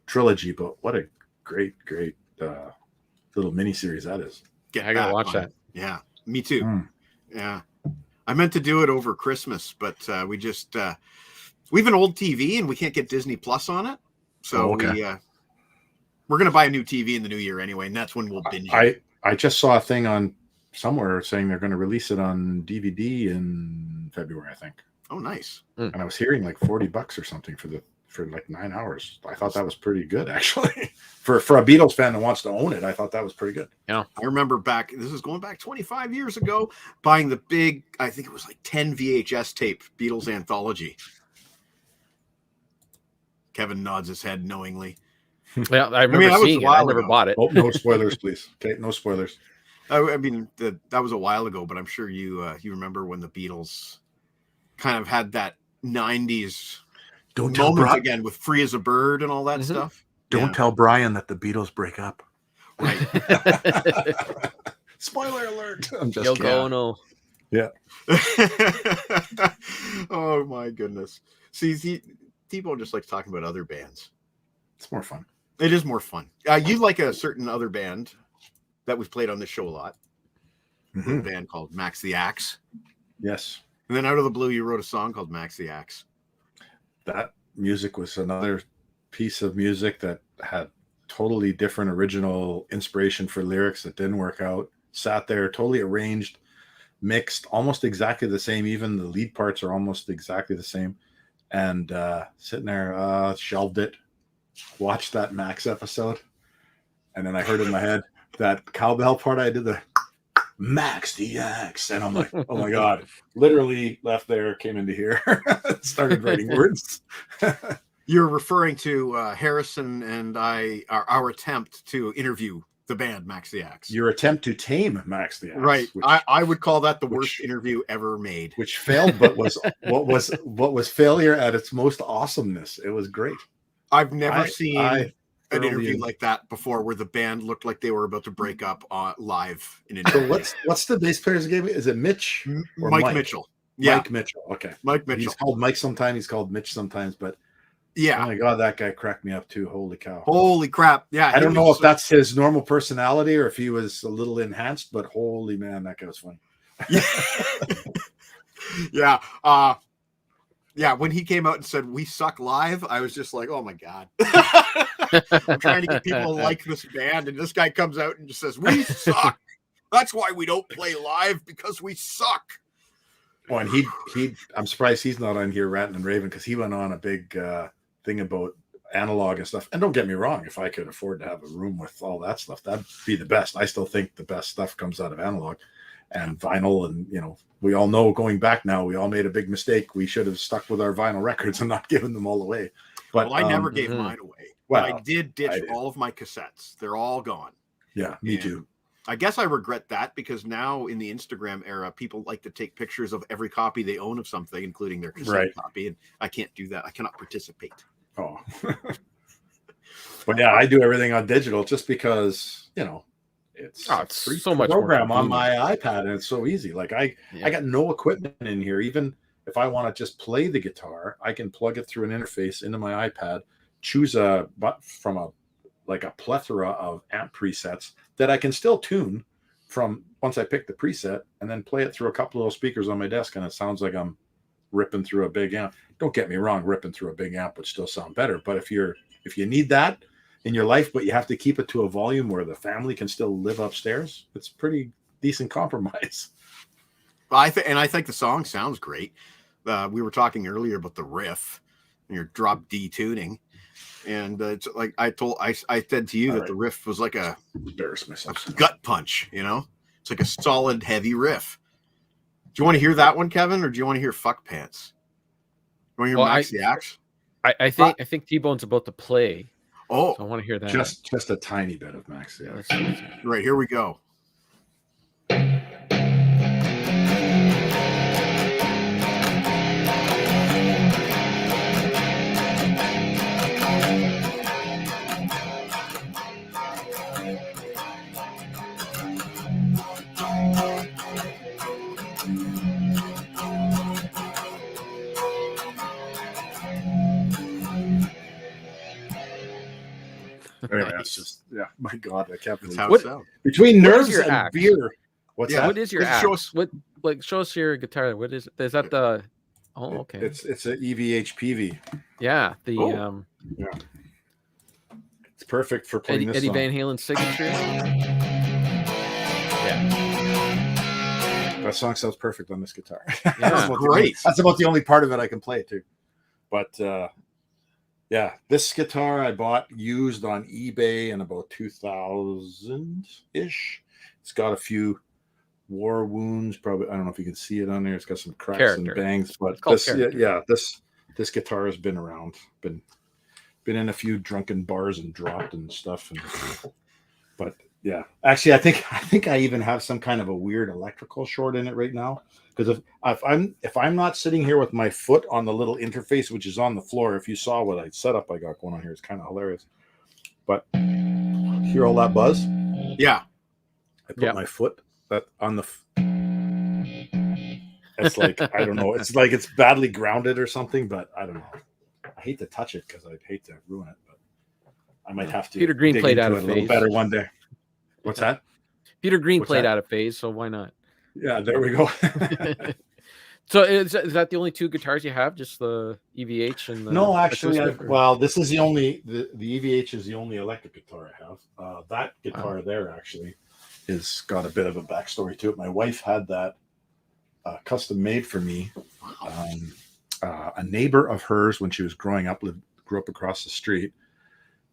trilogy, but what a great little mini series that is. I gotta watch that. Yeah, me too. Mm. Yeah, I meant to do it over Christmas, but we have an old TV and we can't get Disney Plus on it, so we're gonna buy a new TV in the new year anyway, and that's when we'll binge it. I just saw a thing on somewhere saying they're going to release it on DVD in February, I think. Oh, nice. And I was hearing like $40 or something for the for like 9 hours. I thought that was pretty good, actually. for a Beatles fan that wants to own it, I thought that was pretty good. I remember this is going back 25 years ago, buying the big, I think it was like 10 VHS tape Beatles anthology. Kevin nods his head knowingly. Yeah, I remember seeing it. I never bought it. Oh, no spoilers, please. Okay, no spoilers. I mean, that was a while ago, but I'm sure you remember when the Beatles kind of had that 90s moment again with Free as a Bird and all that stuff. Don't tell Brian that the Beatles break up. Right. Spoiler alert. I'm just Yoko Ono. Yeah. Oh my goodness. See, T-Bone just likes talking about other bands. It's more fun. It is more fun. You like a certain other band that we've played on this show a lot. A band called Max the Axe. Yes. And then out of the blue, you wrote a song called Max the Axe. That music was another piece of music that had totally different original inspiration for lyrics that didn't work out. Sat there, totally arranged, mixed, almost exactly the same. Even the lead parts are almost exactly the same. And sitting there, shelved it, watched that Max episode. And then I heard in my head that cowbell part. I did the Max the Axe. And I'm like, oh my God. Literally left there, came into here, started writing words. You're referring to Harrison and our attempt to interview the band Max the Axe. Your attempt to tame Max the Axe. Right. I would call that the worst interview ever made. Which failed, but was what was failure at its most awesomeness. It was great. I've never seen an interview like that before where the band looked like they were about to break up live in an interview. So what's the bass player's name? Is it Mitch or Mike Mitchell? Yeah. Mike Mitchell. Okay. Mike Mitchell. He's called Mike sometimes, he's called Mitch sometimes, but yeah. Oh my God, that guy cracked me up too. Holy cow. Holy crap. Yeah. I don't know if that's his normal personality or if he was a little enhanced, but holy man, that guy was funny. Yeah. Yeah, when he came out and said, "We suck live," I was just like, oh my God. I'm trying to get people to like this band, and this guy comes out and just says, "We suck. That's why we don't play live, because we suck." Oh, and he I'm surprised he's not on here ranting and raving, because he went on a big thing about analog and stuff. And don't get me wrong, if I could afford to have a room with all that stuff, that'd be the best. I still think the best stuff comes out of analog and vinyl. And, you know, we all know going back now, we all made a big mistake. We should have stuck with our vinyl records and not given them all away. But I never gave mine away. Well, I did ditch all of my cassettes. They're all gone. Yeah, me too. I guess I regret that, because now in the Instagram era, people like to take pictures of every copy they own of something, including their cassette copy. And I can't do that. I cannot participate. Oh, but yeah, I do everything on digital just because, you know, it's so much program on my iPad, and it's so easy. Like I got no equipment in here. Even if I want to just play the guitar, I can plug it through an interface into my iPad, choose from a plethora of amp presets that I can still tune from once I pick the preset, and then play it through a couple of little speakers on my desk, and it sounds like I'm ripping through a big amp. Don't get me wrong, ripping through a big amp would still sound better, but if you need that in your life, but you have to keep it to a volume where the family can still live upstairs, it's pretty decent compromise. I think the song sounds great. We were talking earlier about the riff and your drop D tuning, and it's like I said to you that the riff was like a gut punch. You know, it's like a solid, heavy riff. Do you want to hear that one, Kevin, or do you want to hear Fuck Pants? You want to hear Max the Axe? I think T-Bone's about to play. Oh, so I want to hear that. Just a tiny bit of Max the Axe. Right, here we go. Anyway, that's just my God, I can't believe how it sounds. Between nerves and beer. What's that? What is your axe? Show us your guitar. What is that the okay. It's a EVH-PV. Yeah. Yeah. It's perfect for playing this Eddie song. Van Halen's signature. Yeah. That song sounds perfect on this guitar. That's great. That's about the only part of it I can play it to. But Yeah, this guitar I bought used on eBay in about 2000 ish. It's got a few war wounds. Probably I don't know if you can see it on there. It's got some cracks and bangs, but It's called this character. this guitar has been around. Been in a few drunken bars and dropped and stuff. But yeah, actually, I think I even have some kind of a weird electrical short in it right now. Because if I'm not sitting here with my foot on the little interface, which is on the floor, if you saw what I set up I got going on here, it's kind of hilarious. But hear all that buzz? Yeah. I put my foot on the. It's like I don't know. It's like it's badly grounded or something, but I don't know. I hate to touch it because I'd hate to ruin it, but I might have to. Peter Green dig played into out it of a little phase. better one day. What's that? Peter Green What's played that? out of phase, so why not? Yeah, there we go. So is that the only two guitars you have? Just the EVH and the No, actually, acoustic, or- well, this is the only the EVH is the only electric guitar I have. That guitar there actually is got a bit of a backstory to it. My wife had that custom made for me. A neighbor of hers, when she was growing up, grew up across the street.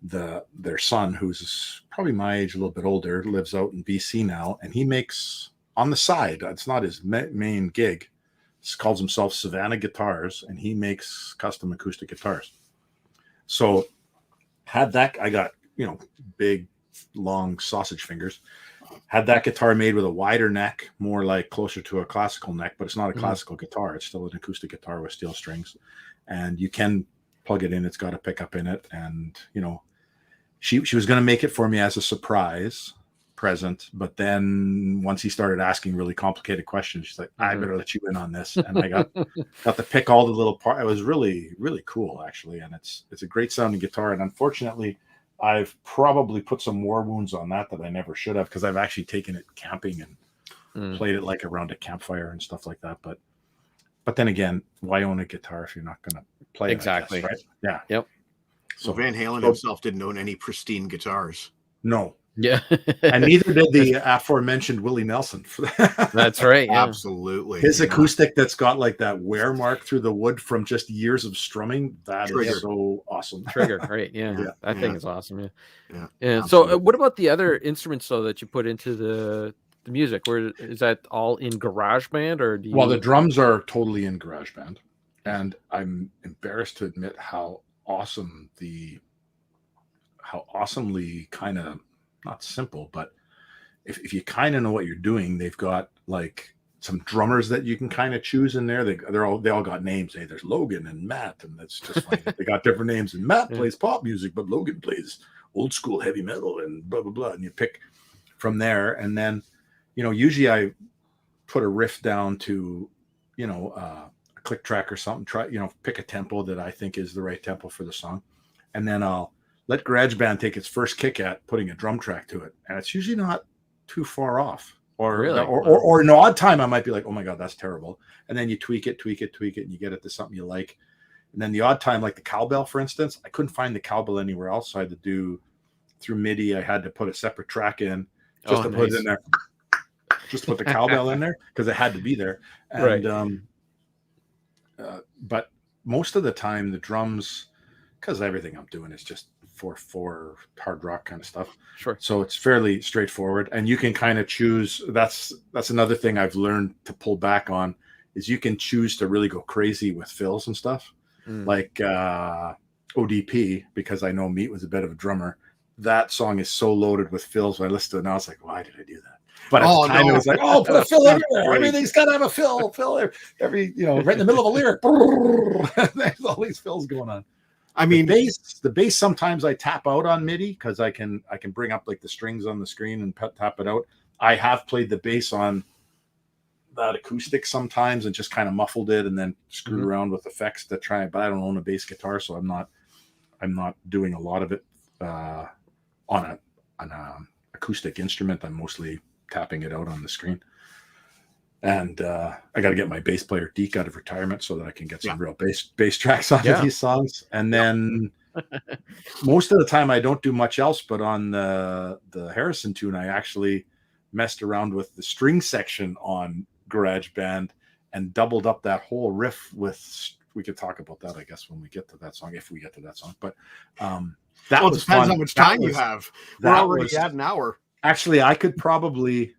Their son, who's probably my age, a little bit older, lives out in BC now, and he makes on the side. It's not his main gig. He calls himself Savannah Guitars, and he makes custom acoustic guitars. So had that, I got big, long sausage fingers. Had that guitar made with a wider neck, more like closer to a classical neck, but it's not a classical guitar. It's still an acoustic guitar with steel strings, and you can plug it in. It's got a pickup in it, and she was going to make it for me as a surprise present, but then once he started asking really complicated questions, she's like, I better let you in on this, and I got to pick all the little parts. It was really, really cool, actually, and it's a great sounding guitar. And unfortunately, I've probably put some war wounds on that I never should have, because I've actually taken it camping and played it like around a campfire and stuff like that. But then again, why own a guitar if you're not going to play exactly? It, I guess, right? Yeah. Yep. So Van Halen himself didn't own any pristine guitars. No. Yeah. And neither did the aforementioned Willie Nelson. That's right. Yeah. Absolutely. His acoustic that's got like that wear mark through the wood from just years of strumming. That is so awesome. Trigger. Right. Yeah. Yeah. That thing is awesome. Yeah. Yeah. So what about the other instruments though that you put into the music? Where is that all in GarageBand, or do you... Well, the drums are totally in GarageBand, and I'm embarrassed to admit how awesomely kind of, not simple, but if you kind of know what you're doing, they've got like some drummers that you can kind of choose in there. They all got names. Hey, there's Logan and Matt, and that's just funny. They got different names. And Matt plays pop music, but Logan plays old school heavy metal and blah blah blah. And you pick from there, and then usually I put a riff down to a click track or something. Pick a tempo that I think is the right tempo for the song, and then I'll let GarageBand take its first kick at putting a drum track to it, and it's usually not too far off. Or really? or in an odd time, I might be like, oh my god, that's terrible, and then you tweak it, and you get it to something you like. And then the odd time, like the cowbell, for instance, I couldn't find the cowbell anywhere else, so I had to do through MIDI. I had to put a separate track in just to put it in there, just to put the cowbell in there because it had to be there. And but most of the time, the drums, because everything I'm doing is just 4/4 hard rock kind of stuff. Sure. So it's fairly straightforward, and you can kind of choose. That's another thing I've learned to pull back on, is you can choose to really go crazy with fills and stuff, like ODP, because I know Meat was a bit of a drummer. That song is so loaded with fills. When I listen to it now, it's like, why did I do that? But at the time, it was like, oh, put a fill everywhere. Everything's got to have a fill every right in the middle of a lyric. There's all these fills going on. I mean, the bass sometimes I tap out on MIDI because I can bring up like the strings on the screen and tap it out. I have played the bass on that acoustic sometimes and just kind of muffled it and then screwed around with effects to try. But I don't own a bass guitar, so I'm not doing a lot of it on an acoustic instrument. I'm mostly tapping it out on the screen. And I got to get my bass player Deke out of retirement so that I can get some real bass tracks onto these songs. And then most of the time I don't do much else, but on the Harrison tune, I actually messed around with the string section on GarageBand and doubled up that whole riff with we could talk about that, I guess, when we get to that song, if we get to that song. But That was depends fun. how much That time you was- have. that We're already was- at an hour. Actually, I could probably.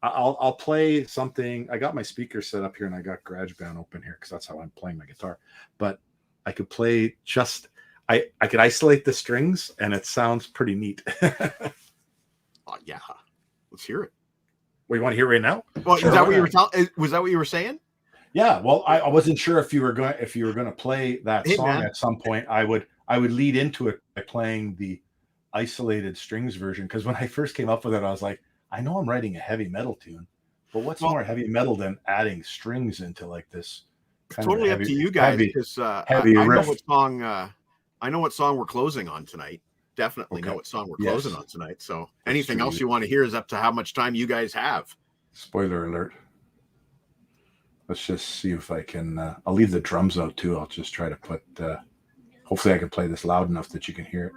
I'll play something. I got my speaker set up here, and I got GarageBand open here because that's how I'm playing my guitar. But I could play just. I could isolate the strings, and it sounds pretty neat. Yeah, let's hear it. We want to hear it right now? Well, Sure, is that what why you were not? was that what you were saying? Yeah. Well, I wasn't sure if you were going to play that Hey, song man. at some point. I would lead into it by playing the isolated strings version, because when I first came up with it, I was like, I know I'm writing a heavy metal tune, but what's more heavy metal than adding strings into like this? Kind Totally of up to you guys, heavy- because heavy I know riff. what song. I know what song we're closing on tonight. Definitely know Okay. what song we're Yes. closing on tonight. So anything true. else you want to hear is up to how much time you guys have. Spoiler alert. Let's just see if I can. I'll leave the drums out too. I'll just try to put. Hopefully, I can play this loud enough that you can hear it.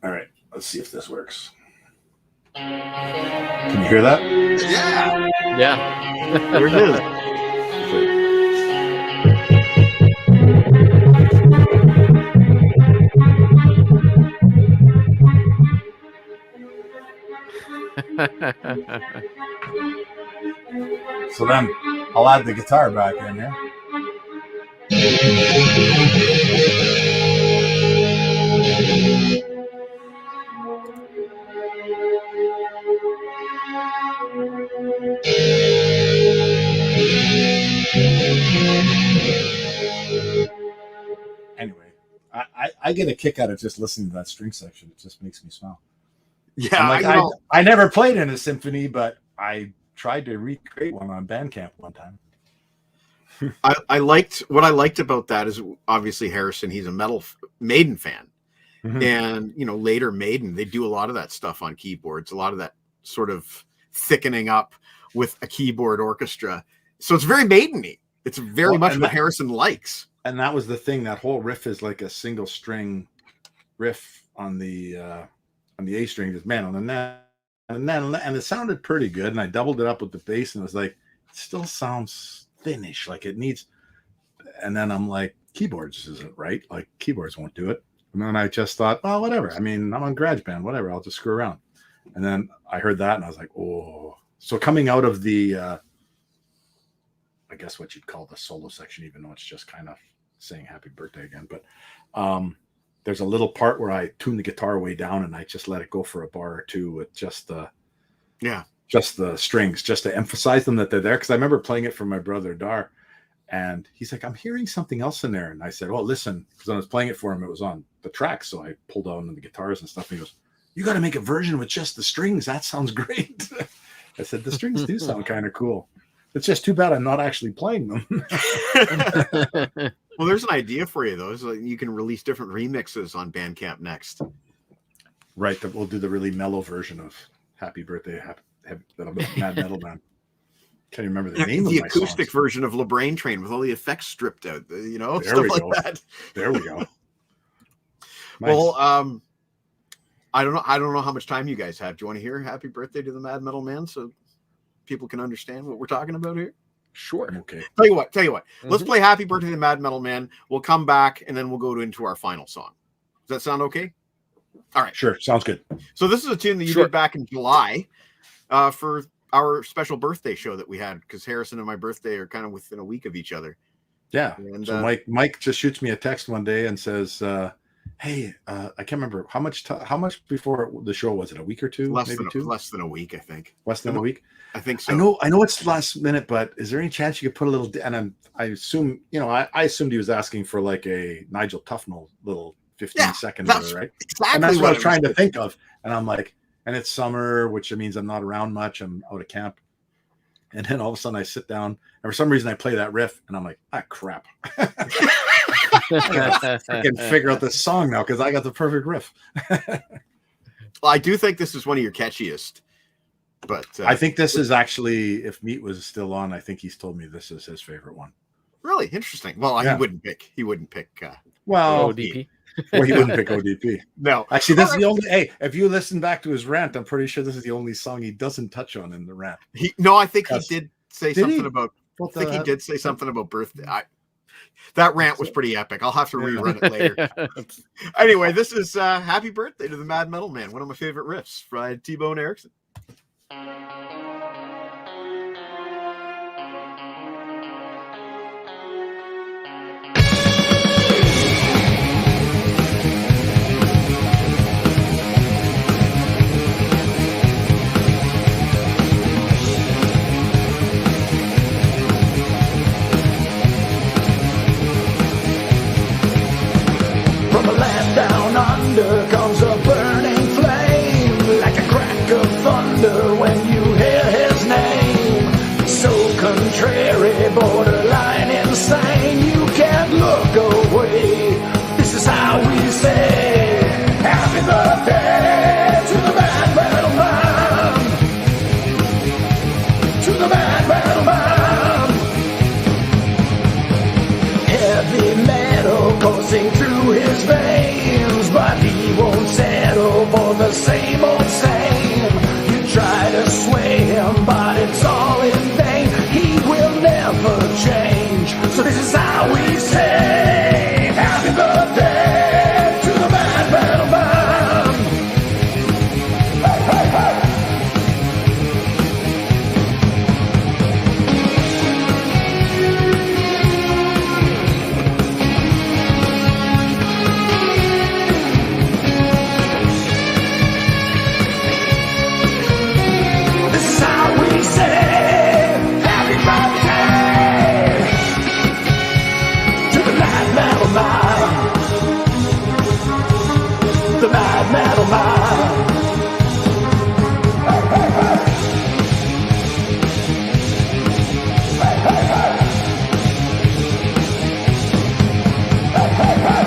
All right, let's see if this works. Can you hear that? Yeah, Yeah. there it is. So then I'll add the guitar back in here. Anyway, I get a kick out of just listening to that string section. It just makes me smile. Yeah, Like, you know, I never played in a symphony, but I tried to recreate one on Bandcamp one time. I liked what I liked about that is obviously Harrison. He's a Maiden fan, Mhm. and later Maiden, they do a lot of that stuff on keyboards. A lot of that sort of thickening up with a keyboard orchestra. So it's very Maiden-y. It's very Well, much and what that- Harrison likes. And that was the thing. That whole riff is like a single string riff on the A string. Just man on the net, and it sounded pretty good. And I doubled it up with the bass, and it was like, it still sounds thinnish, like it needs. And then I'm like, keyboards isn't right. Like keyboards won't do it. And then I just thought, well, whatever. I mean, I'm on GarageBand, whatever. I'll just screw around. And then I heard that, and I was like, oh. So coming out of the, I guess what you'd call the solo section, even though it's just kind of saying happy birthday again, but there's a little part where I tune the guitar way down and I just let it go for a bar or two with just the strings, just to emphasize them that they're there. Because I remember playing it for my brother Dar, and he's like, I'm hearing something else in there. And I said, well, listen, because when I was playing it for him, it was on the track, so I pulled out on the guitars and stuff. And he goes, you got to make a version with just the strings. That sounds great. I said, the strings do sound kind of cool. It's just too bad I'm not actually playing them. Well, there's an idea for you though. So you can release different remixes on Bandcamp next. Right, that we'll do the really mellow version of "Happy Birthday, Mad Metal Man." Can't even remember the name of The my acoustic songs. version of LaBrain Train with all the effects stripped out. There Stuff we like go. that. There we go. Nice. Well, I don't know how much time you guys have. Do you want to hear "Happy Birthday to the Mad Metal Man" so people can understand what we're talking about here? Sure. I'm okay. Tell you what. Let's Mhm. play "Happy Birthday to the Mad Metal Man." We'll come back and then we'll go into our final song. Does that sound okay? All right. Sure, sounds good. So this is a tune that you Sure. did back in July for our special birthday show that we had, because Harrison and my birthday are kind of within a week of each other. Yeah. And So Mike just shoots me a text one day and says, "Hey, I can't remember how much before the show was it? A week or two? less Maybe than two? less than a week, I think. Less than a week. I think so. I know it's last minute, but is there any chance you could put a little? And I assume, I assumed he was asking for like a Nigel Tufnell little 15-second, that's right? exactly And that's what I was was trying to think of. And I'm like, and it's summer, which means I'm not around much. I'm out of camp. And then all of a sudden I sit down, and for some reason I play that riff, and I'm like, crap. I can figure out this song now because I got the perfect riff. Well, I do think this is one of your catchiest. But I think this is actually, if Meat was still on, I think he's told me this is his favorite one. really interesting. Well, Yeah. he wouldn't pick. Well, ODP. Well, he wouldn't pick ODP. No, Actually, this is the only. Hey, if you listen back to his rant, I'm pretty sure this is the only song he doesn't touch on in the rant. I think he Yes. did say Did something he? about. I What think he the- did say something about birthday. That rant was pretty epic. I'll have to rerun it later. Anyway, this is Happy Birthday to the Mad Metal Man, one of my favorite riffs by T-Bone Erickson. From a land down under comes a burning flame, like a crack of thunder when you hear his name. So contrary, borderline insane, you can't look away. This is how we say, happy birthday to the Mad Metal Man, to the Mad Metal Man. Heavy metal coursing through his veins, but he won't settle for the same old same. You try to sway him, but it's all in vain. He will never change. So this is how we say, happy birthday to the Mad Metal Man. Hey, hey, hey. This is how we say happy birthday to the Mad Metal Man, the Mad Metal Man. Hey, hey, hey. Hey, hey, hey. Hey, hey, hey.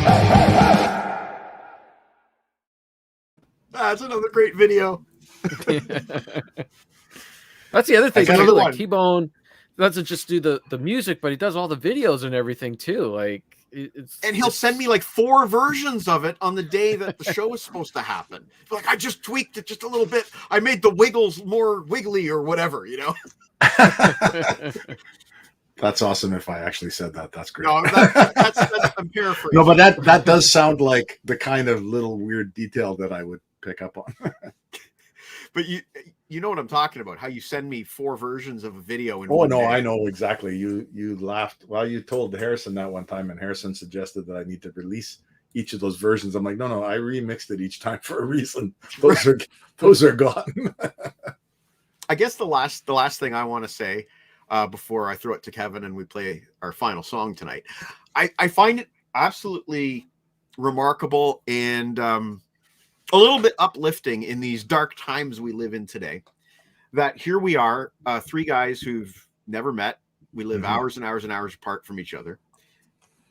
Hey, hey, hey. That's another great video. That's the other thing. That's another Too, like one. T-Bone doesn't just do the music, but he does all the videos and everything too. Like it's And he'll send me like 4 versions of it on the day that the show is supposed to happen. Like, I just tweaked it just a little bit. I made the wiggles more wiggly or whatever, you know? That's awesome. If I actually said that, that's great. No, that's I'm paraphrasing. No, but that does sound like the kind of little weird detail that I would pick up on. But you know what I'm talking about, how you send me 4 versions of a video in Oh one no, day. I know exactly. You laughed. Well, you told Harrison that one time, and Harrison suggested that I need to release each of those versions. I'm like, no, I remixed it each time for a reason. Those are gone. I guess the last thing I want to say before I throw it to Kevin and we play our final song tonight, I find it absolutely remarkable and a little bit uplifting in these dark times we live in today, that here we are, 3 guys who've never met. We live hours and hours and hours apart from each other.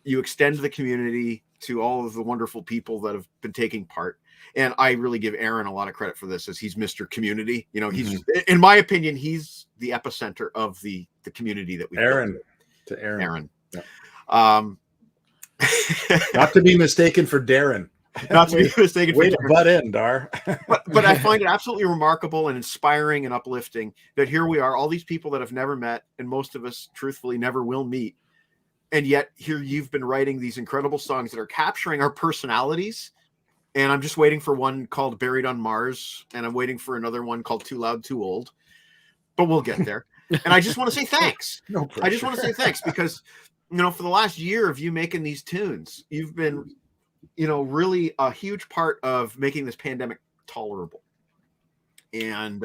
You extend the community to all of the wonderful people that have been taking part. And I really give Aaron a lot of credit for this, as he's Mr. Community. You know, he's, in my opinion, he's the epicenter of the community that we Aaron. Not Not to be mistaken for Darren. to be mistaken for Way to Darren. butt in, Dar. but I find it absolutely remarkable and inspiring and uplifting that here we are, all these people that have never met, and most of us truthfully never will meet. And yet here you've been writing these incredible songs that are capturing our personalities. And I'm just waiting for one called Buried on Mars. And I'm waiting for another one called Too Loud, Too Old. But we'll get there. And I just want to say thanks. No pressure. I just want to say thanks because, you know, for the last year of you making these tunes, you've been, you know, really a huge part of making this pandemic tolerable. And,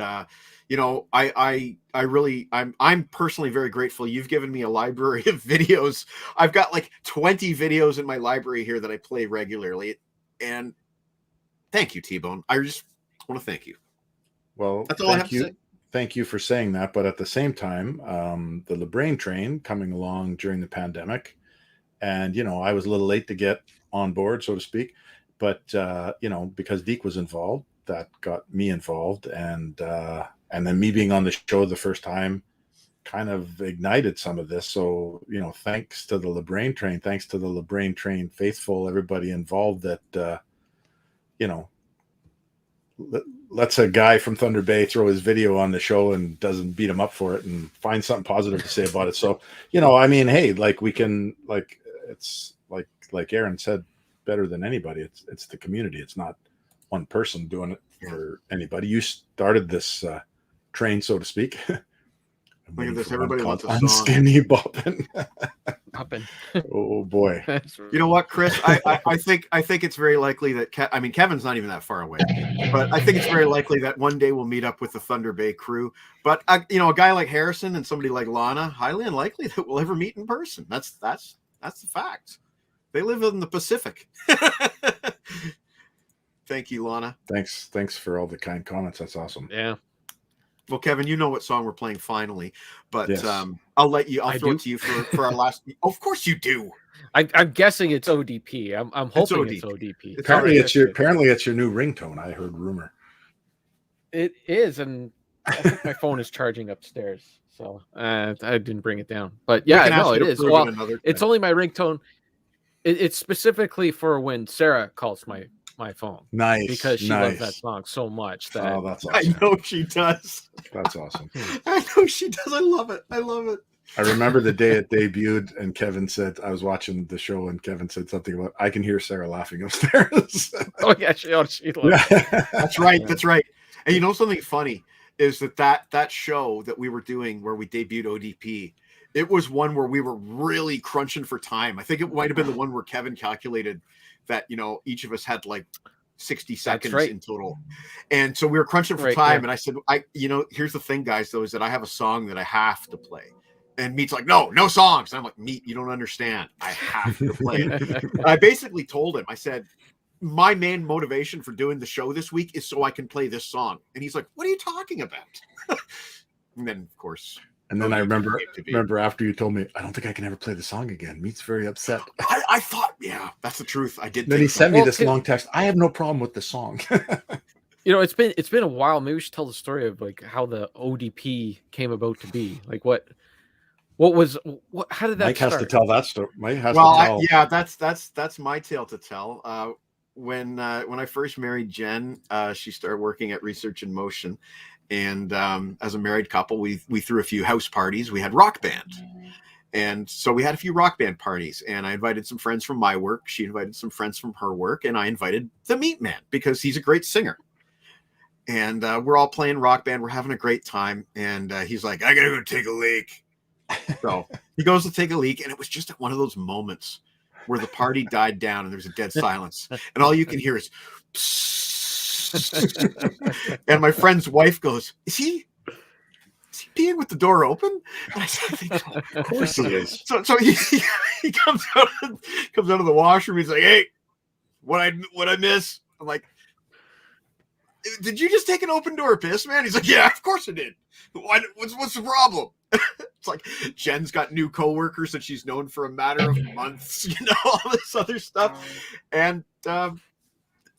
you know, I'm personally very grateful. You've given me a library of videos. I've got like 20 videos in my library here that I play regularly. And thank you, T-Bone. I just want to thank you. Well, That's all I have to say. Thank you for saying that. But at the same time, the LeBrain train coming along during the pandemic, and, you know, I was a little late to get on board, so to speak. But, you know, because Deke was involved, that got me involved, and then me being on the show the first time kind of ignited some of this. So, thanks to the LeBrain Train, thanks to the LeBrain Train faithful, everybody involved that, lets a guy from Thunder Bay throw his video on the show and doesn't beat him up for it and find something positive to say about it. So, hey, we can, it's like Aaron said, better than anybody. It's the community. It's not one person doing it for anybody. You started this train, so to speak. Look at this. Everybody wants a I'm song. Skinny bopping. Popping. Oh boy. You know what, Chris? I think it's very likely that Kevin's not even that far away, but I think it's very likely that one day we'll meet up with the Thunder Bay crew. But a guy like Harrison and somebody like Lana, highly unlikely that we'll ever meet in person. That's the fact. They live in the Pacific. Thank you, Lana. Thanks for all the kind comments. That's awesome. Yeah. Well, Kevin, you know what song we're playing finally, but Yes. I'll throw it to you for our last. Of course you do. I'm guessing it's ODP. I'm hoping it's ODP. ODP. Apparently it's your new ringtone. I heard rumor. It is, and I think my phone is charging upstairs, so I didn't bring it down. But yeah, no, it is. Well, it's only my ringtone. It's specifically for when Sarah calls my phone. Nice. Because she loves that song so much that that's awesome. I know she does. That's awesome. I know she does. I love it. I remember the day it debuted, and Kevin said, I was watching the show, and Kevin said something about, I can hear Sarah laughing upstairs. Oh yeah, she loves Yeah. That's right. And you know something funny is that show that we were doing where we debuted ODP, it was one where we were really crunching for time. I think it might have been the one where Kevin calculated that, each of us had like 60 seconds in total. And so we were crunching for time. Yeah. And I said, here's the thing, guys, though, is that I have a song that I have to play. And Meat's like, no songs. And I'm like, Meat, you don't understand. I have to play it. I basically told him, I said, my main motivation for doing the show this week is so I can play this song. And he's like, what are you talking about? And then, of course. And then I remember after you told me, I don't think I can ever play the song again. Meat's very upset. I thought, yeah, that's the truth. I did. Then he sent me this long text. I have no problem with the song. It's been a while. Maybe we should tell the story of how the ODP came about to be. How did that Mike start? has to tell that story. Mike has to tell. That's my tale to tell. When I first married Jen, she started working at Research in Motion. And as a married couple, we threw a few house parties. We had Rock Band. And so we had a few Rock Band parties. And I invited some friends from my work. She invited some friends from her work. And I invited the Meat Man because he's a great singer. And we're all playing Rock Band. We're having a great time. And he's like, I got to go take a leak. So he goes to take a leak. And it was just at one of those moments where the party died down and there's a dead silence. And all you can hear is... And my friend's wife goes, is he peeing with the door open? And I said, of course he is. So he comes out of the washroom. He's like, hey, what I miss? I'm like, did you just take an open door piss, man? He's like, yeah, of course I did. What's the problem? It's like Jen's got new coworkers that she's known for a matter of months, all this other stuff. And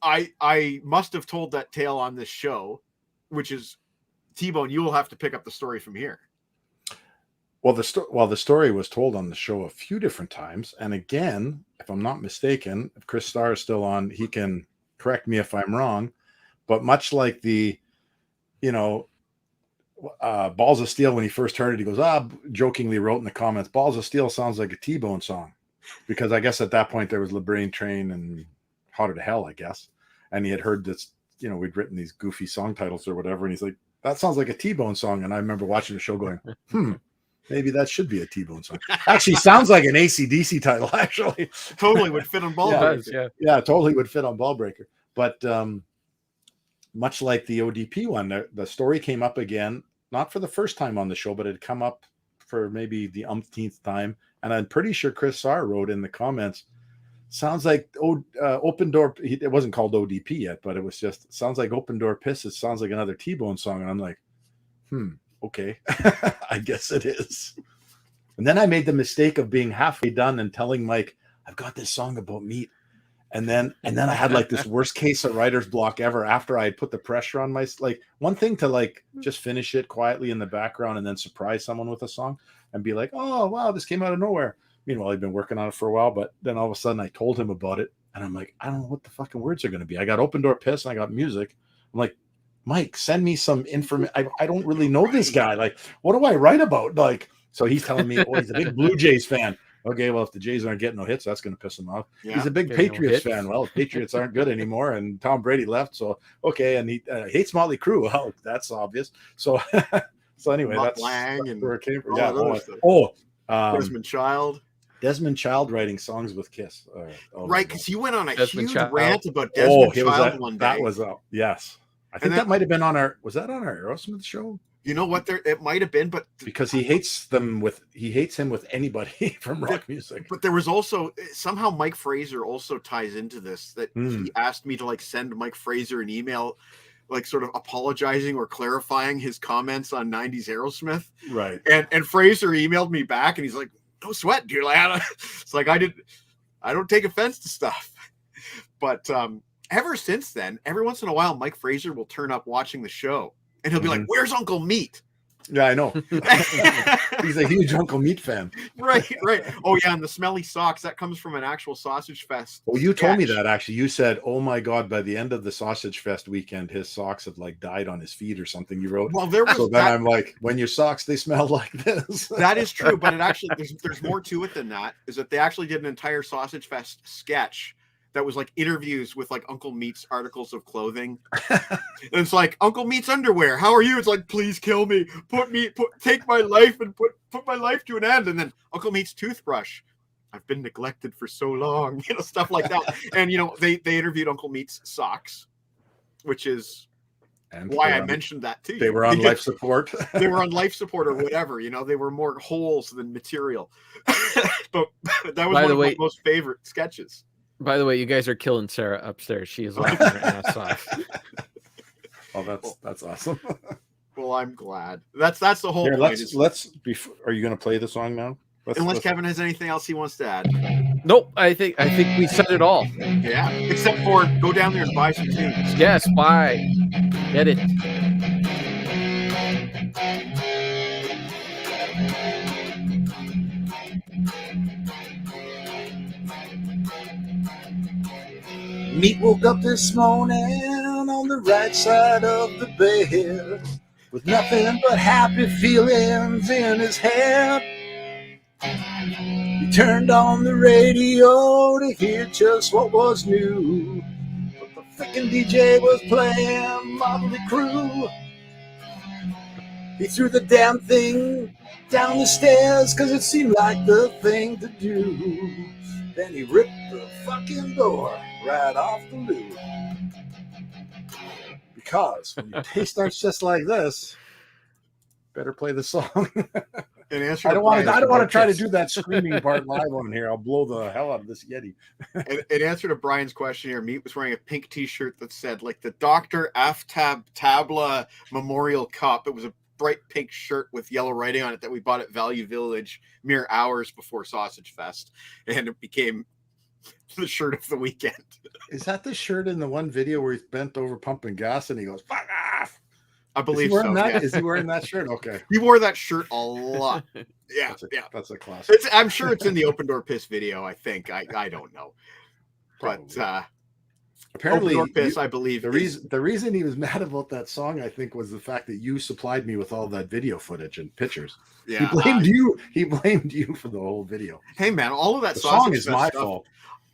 I must have told that tale on this show, which is T-Bone. You will have to pick up the story from here. Well, the story was told on the show a few different times, and again, if I'm not mistaken, if Chris Starr is still on, he can correct me if I'm wrong. But much like the, Balls of Steel, when he first heard it, he goes, jokingly wrote in the comments, Balls of Steel sounds like a T-Bone song, because I guess at that point there was LeBrain Train and Hotter to Hell, I guess. And he had heard this, we'd written these goofy song titles or whatever. And he's like, that sounds like a T-Bone song. And I remember watching the show going, maybe that should be a T-Bone song. Actually, sounds like an AC/DC title, actually. Totally would fit on Ballbreaker. Yeah, totally would fit on Ballbreaker. But much like the ODP one, the story came up again, not for the first time on the show, but it had come up for maybe the umpteenth time. And I'm pretty sure Chris Starr wrote in the comments, sounds like Open Door. It wasn't called ODP yet, but it was just, sounds like Open Door Piss. It sounds like another T-Bone song. And I'm like, okay, I guess it is. And then I made the mistake of being halfway done and telling Mike, I've got this song about meat. And then I had like this worst case of writer's block ever after I had put the pressure on my, like, one thing to like just finish it quietly in the background and then surprise someone with a song and be like, oh wow, this came out of nowhere. Meanwhile, I'd been working on it for a while, but then all of a sudden I told him about it and I'm like, I don't know what the fucking words are going to be. I got Open Door Piss and I got music. I'm like, Mike, send me some information. I don't really know this guy. Like, what do I write about? Like, so he's telling me, oh, he's a big Blue Jays fan. Okay, well, if the Jays aren't getting no hits, that's going to piss him off. Yeah. He's a big Patriots fan. Well, the Patriots aren't good anymore, and Tom Brady left. So, okay, and he hates Motley Crue. Well, that's obvious. So, anyway, that's where it came from. Yeah. Desmond Child. Desmond Child writing songs with Kiss. Right, because you went on a Desmond huge Child. rant about Desmond Child one day. That was yes. I think that might have been on our. Was that on our Aerosmith show? You know what? It might have been, but because he hates him with anybody from rock music. But there was also somehow Mike Fraser also ties into this. That he asked me to like send Mike Fraser an email, like sort of apologizing or clarifying his comments on '90s Aerosmith. Right. And Fraser emailed me back, and he's like, "No sweat, dude. Like, it's like I don't take offense to stuff." But ever since then, every once in a while, Mike Fraser will turn up watching the show. And he'll be like, "Where's Uncle Meat?" Yeah, I know. He's a huge Uncle Meat fan. Right. Oh, yeah, and the smelly socks, that comes from an actual Sausage Fest. Oh, you told me that, actually. You said, oh, my God, by the end of the Sausage Fest weekend, his socks had, like, died on his feet or something, you wrote. Well, there was so then I'm like, when your socks, they smell like this. That is true, but it actually, there's more to it than that, is that they actually did an entire Sausage Fest sketch that was like interviews with like Uncle Meat's articles of clothing. And it's like, Uncle Meat's underwear, how are you? It's like, please kill me, take my life and put my life to an end. And then Uncle Meat's toothbrush, I've been neglected for so long, stuff like that. And they interviewed Uncle Meat's socks, which is why I mentioned that too. They were on life support. They were on life support or whatever, they were more holes than material. But that was one of my most favorite sketches. By the way, you guys are killing Sarah upstairs. She is laughing her ass off. Oh, that's awesome. Well, I'm glad. That's the whole point. Are you going to play the song now? Unless Kevin has anything else he wants to add. Nope. I think we said it all. Yeah. Except for go down there and buy some tunes. Yes, buy. Get it. Meat woke up this morning on the right side of the bed with nothing but happy feelings in his head. He turned on the radio to hear just what was new, but the frickin' DJ was playing Motley Crue. He threw the damn thing down the stairs 'cause it seemed like the thing to do. Then he ripped the fucking door right off the lid. Because when your day starts just like this, better play the song. I don't want to try to do that screaming part live on here. I'll blow the hell out of this Yeti. In answer to Brian's question here, Meat was wearing a pink T-shirt that said like the Dr. Tabla Memorial Cup. It was a bright pink shirt with yellow writing on it that we bought at Value Village mere hours before Sausage Fest, and it became the shirt of the weekend. Is that the shirt in the one video where he's bent over pumping gas and he goes, "Fuck off"? I believe so. Yeah. Is he wearing that shirt? Okay. He wore that shirt a lot. Yeah, that's a classic. I'm sure it's in the Open Door Piss video. I think I don't know, but apparently, Open Door Piss, I believe the reason he was mad about that song, I think, was the fact that you supplied me with all that video footage and pictures. Yeah, He blamed you for the whole video. Hey man, all of that song is my fault.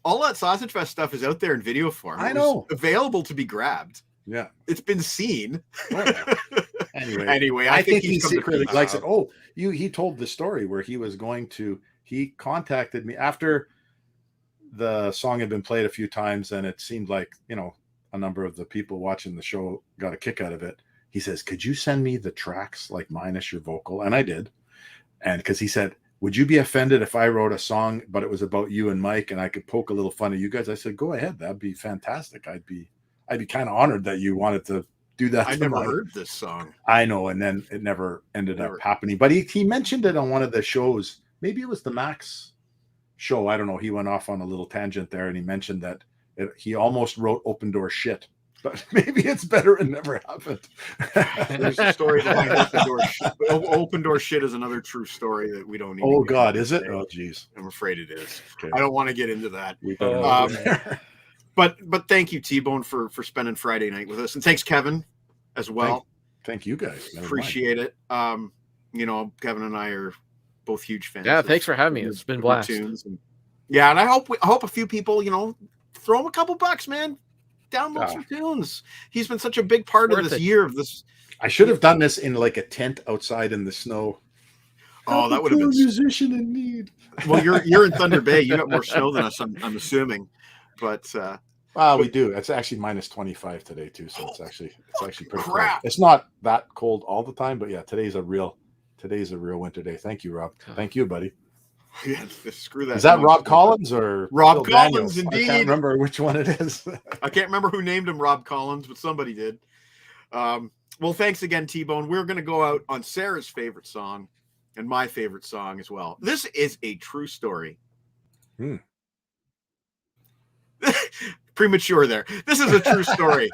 All that Sausage Fest stuff is out there in video form. I know, available to be grabbed. Yeah, it's been seen. Well, anyway, I think he secretly likes it. Oh, he told the story where he contacted me after the song had been played a few times and it seemed like, a number of the people watching the show got a kick out of it. He says, could you send me the tracks like minus your vocal? And I did. And because he said, would you be offended if I wrote a song, but it was about you and Mike and I could poke a little fun at you guys? I said, go ahead. That'd be fantastic. I'd be kind of honored that you wanted to do that. I never heard this song. I know. And then it never ended up happening, but he mentioned it on one of the shows. Maybe it was the Max show. I don't know. He went off on a little tangent there and he mentioned that He almost wrote Open Door shit, but maybe it's better it never happened. There's a story behind Open Door shit. Open Door shit is another true story that we don't need. Oh God, is it? Oh geez, I'm afraid it is. Okay. I don't want to get into that. We better But thank you, T-Bone, for spending Friday night with us, and thanks, Kevin, as well. Thank you guys. Never Appreciate it. You know, Kevin and I are both huge fans. Yeah, of thanks for having me. It's been a blast. Tunes and I hope a few people, you know, throw him a couple bucks, man. Download some tunes. He's been such a big part of this year of this. I should have done this in like a tent outside in the snow. Oh, that would have been a musician in need. Well, you're in Thunder Bay. You got more snow than us, I'm assuming. But we do. It's actually minus 25 today too, so it's actually pretty crap. cold. It's not that cold all the time, but yeah, today's a real winter day. Thank you, Rob. Thank you, buddy. Yeah, screw that. Is that Rob Collins or Rob Phil Collins? Daniels? Indeed. I can't remember which one it is. I can't remember who named him Rob Collins, but somebody did. Well, thanks again, T-Bone. We're going to go out on Sarah's favorite song and my favorite song as well. This is a true story. Premature there. This is a true story,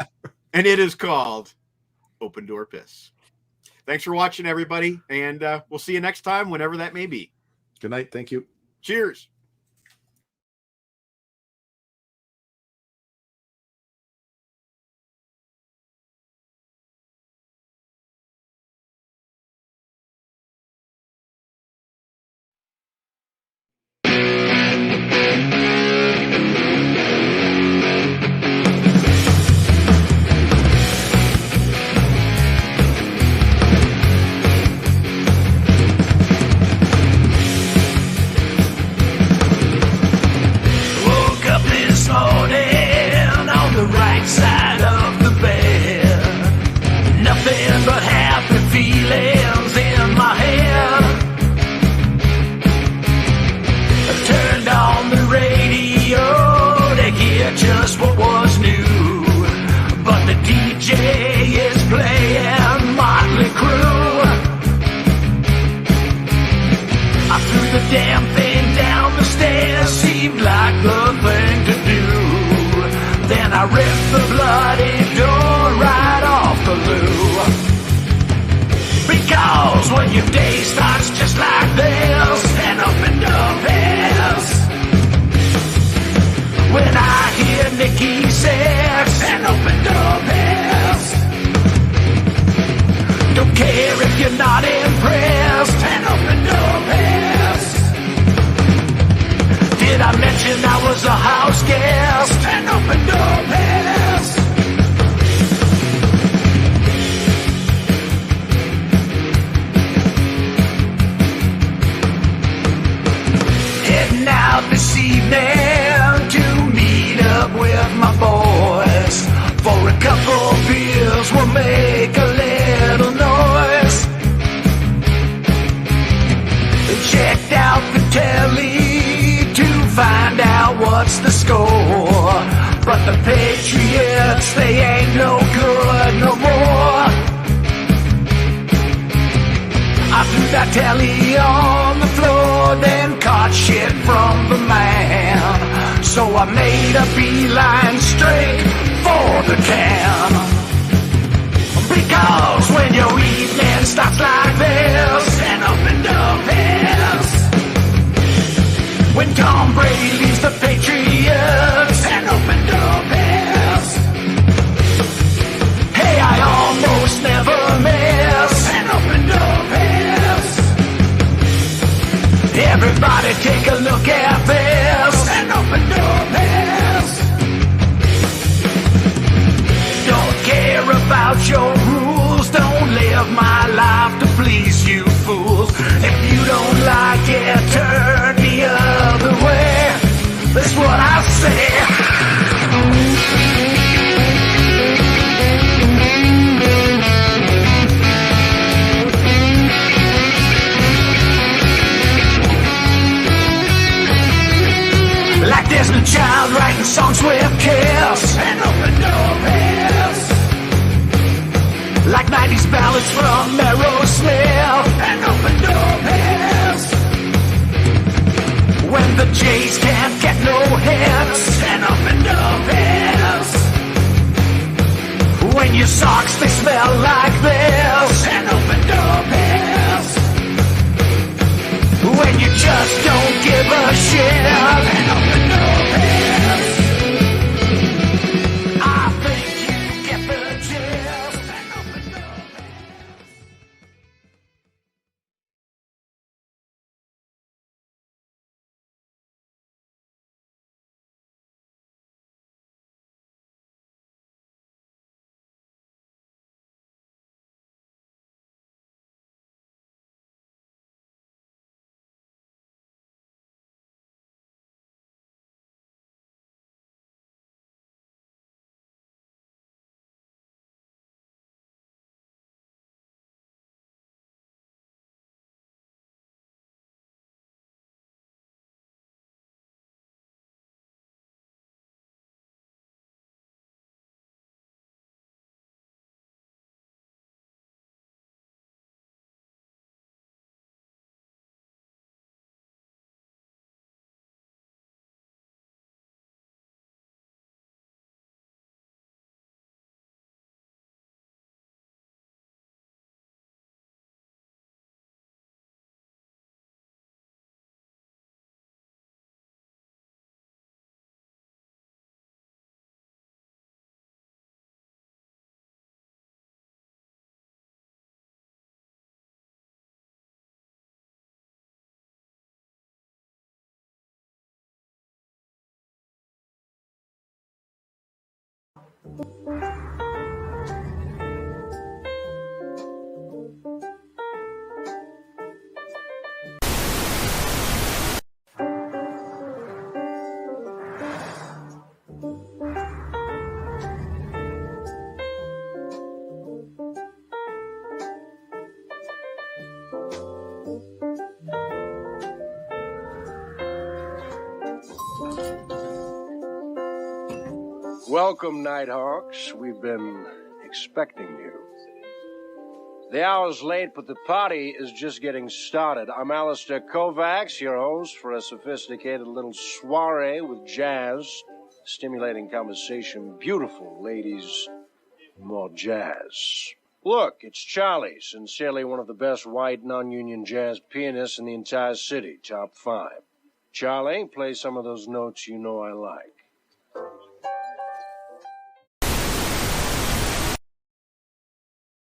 and it is called Open Door Piss. Thanks for watching, everybody, and we'll see you next time, whenever that may be. Good night. Thank you. Cheers. Woke up this morning on the right side of the bed. Nothing but happy feelings in my head. I turned on the radio to hear just what was new, but the DJ is playing Motley Crue. I threw the damn thing down the stairs, seemed like the thing to do. Then I ripped the bloody door right off the loo. Because when your day starts just like this, an open door piss. When I hear Nikki says, an open door piss. Don't care if you're not impressed, an open door piss. Did I mention I was a house guest? An open door piss. Heading out this evening to meet up with my boys. For a couple beers we'll make a little noise. Checked out the telly to find out what's the score. But the Patriots, they ain't no good no more. I threw that telly on the floor, then caught shit from the man. So I made a beeline straight for the can. Because when your evening starts like this, an open door piss. When Tom Brady leaves the Patriots, an open door piss. Hey, I almost never miss, an open door piss. Everybody take a look at this, an open door piss. Don't care about your rules, don't live my life to please you fools. If you don't like it, turn the other way. That's what I say. Like Desmond Child writing songs with Kiss, an open door piss. Like 90s ballads from Aerosmith, an open door piss. When The Jays can't get no hits, and up and up hits. When your socks, they smell like this, and up and up hits. When you just don't give a shit, and up and up hits. I think you get the gist, and up and up hits. Welcome, Nighthawks. We've been expecting you. The hour's late, but the party is just getting started. I'm Alistair Kovacs, your host for a sophisticated little soiree with jazz, stimulating conversation, beautiful ladies, more jazz. Look, it's Charlie, sincerely one of the best white non-union jazz pianists in the entire city, top 5. Charlie, play some of those notes you know I like.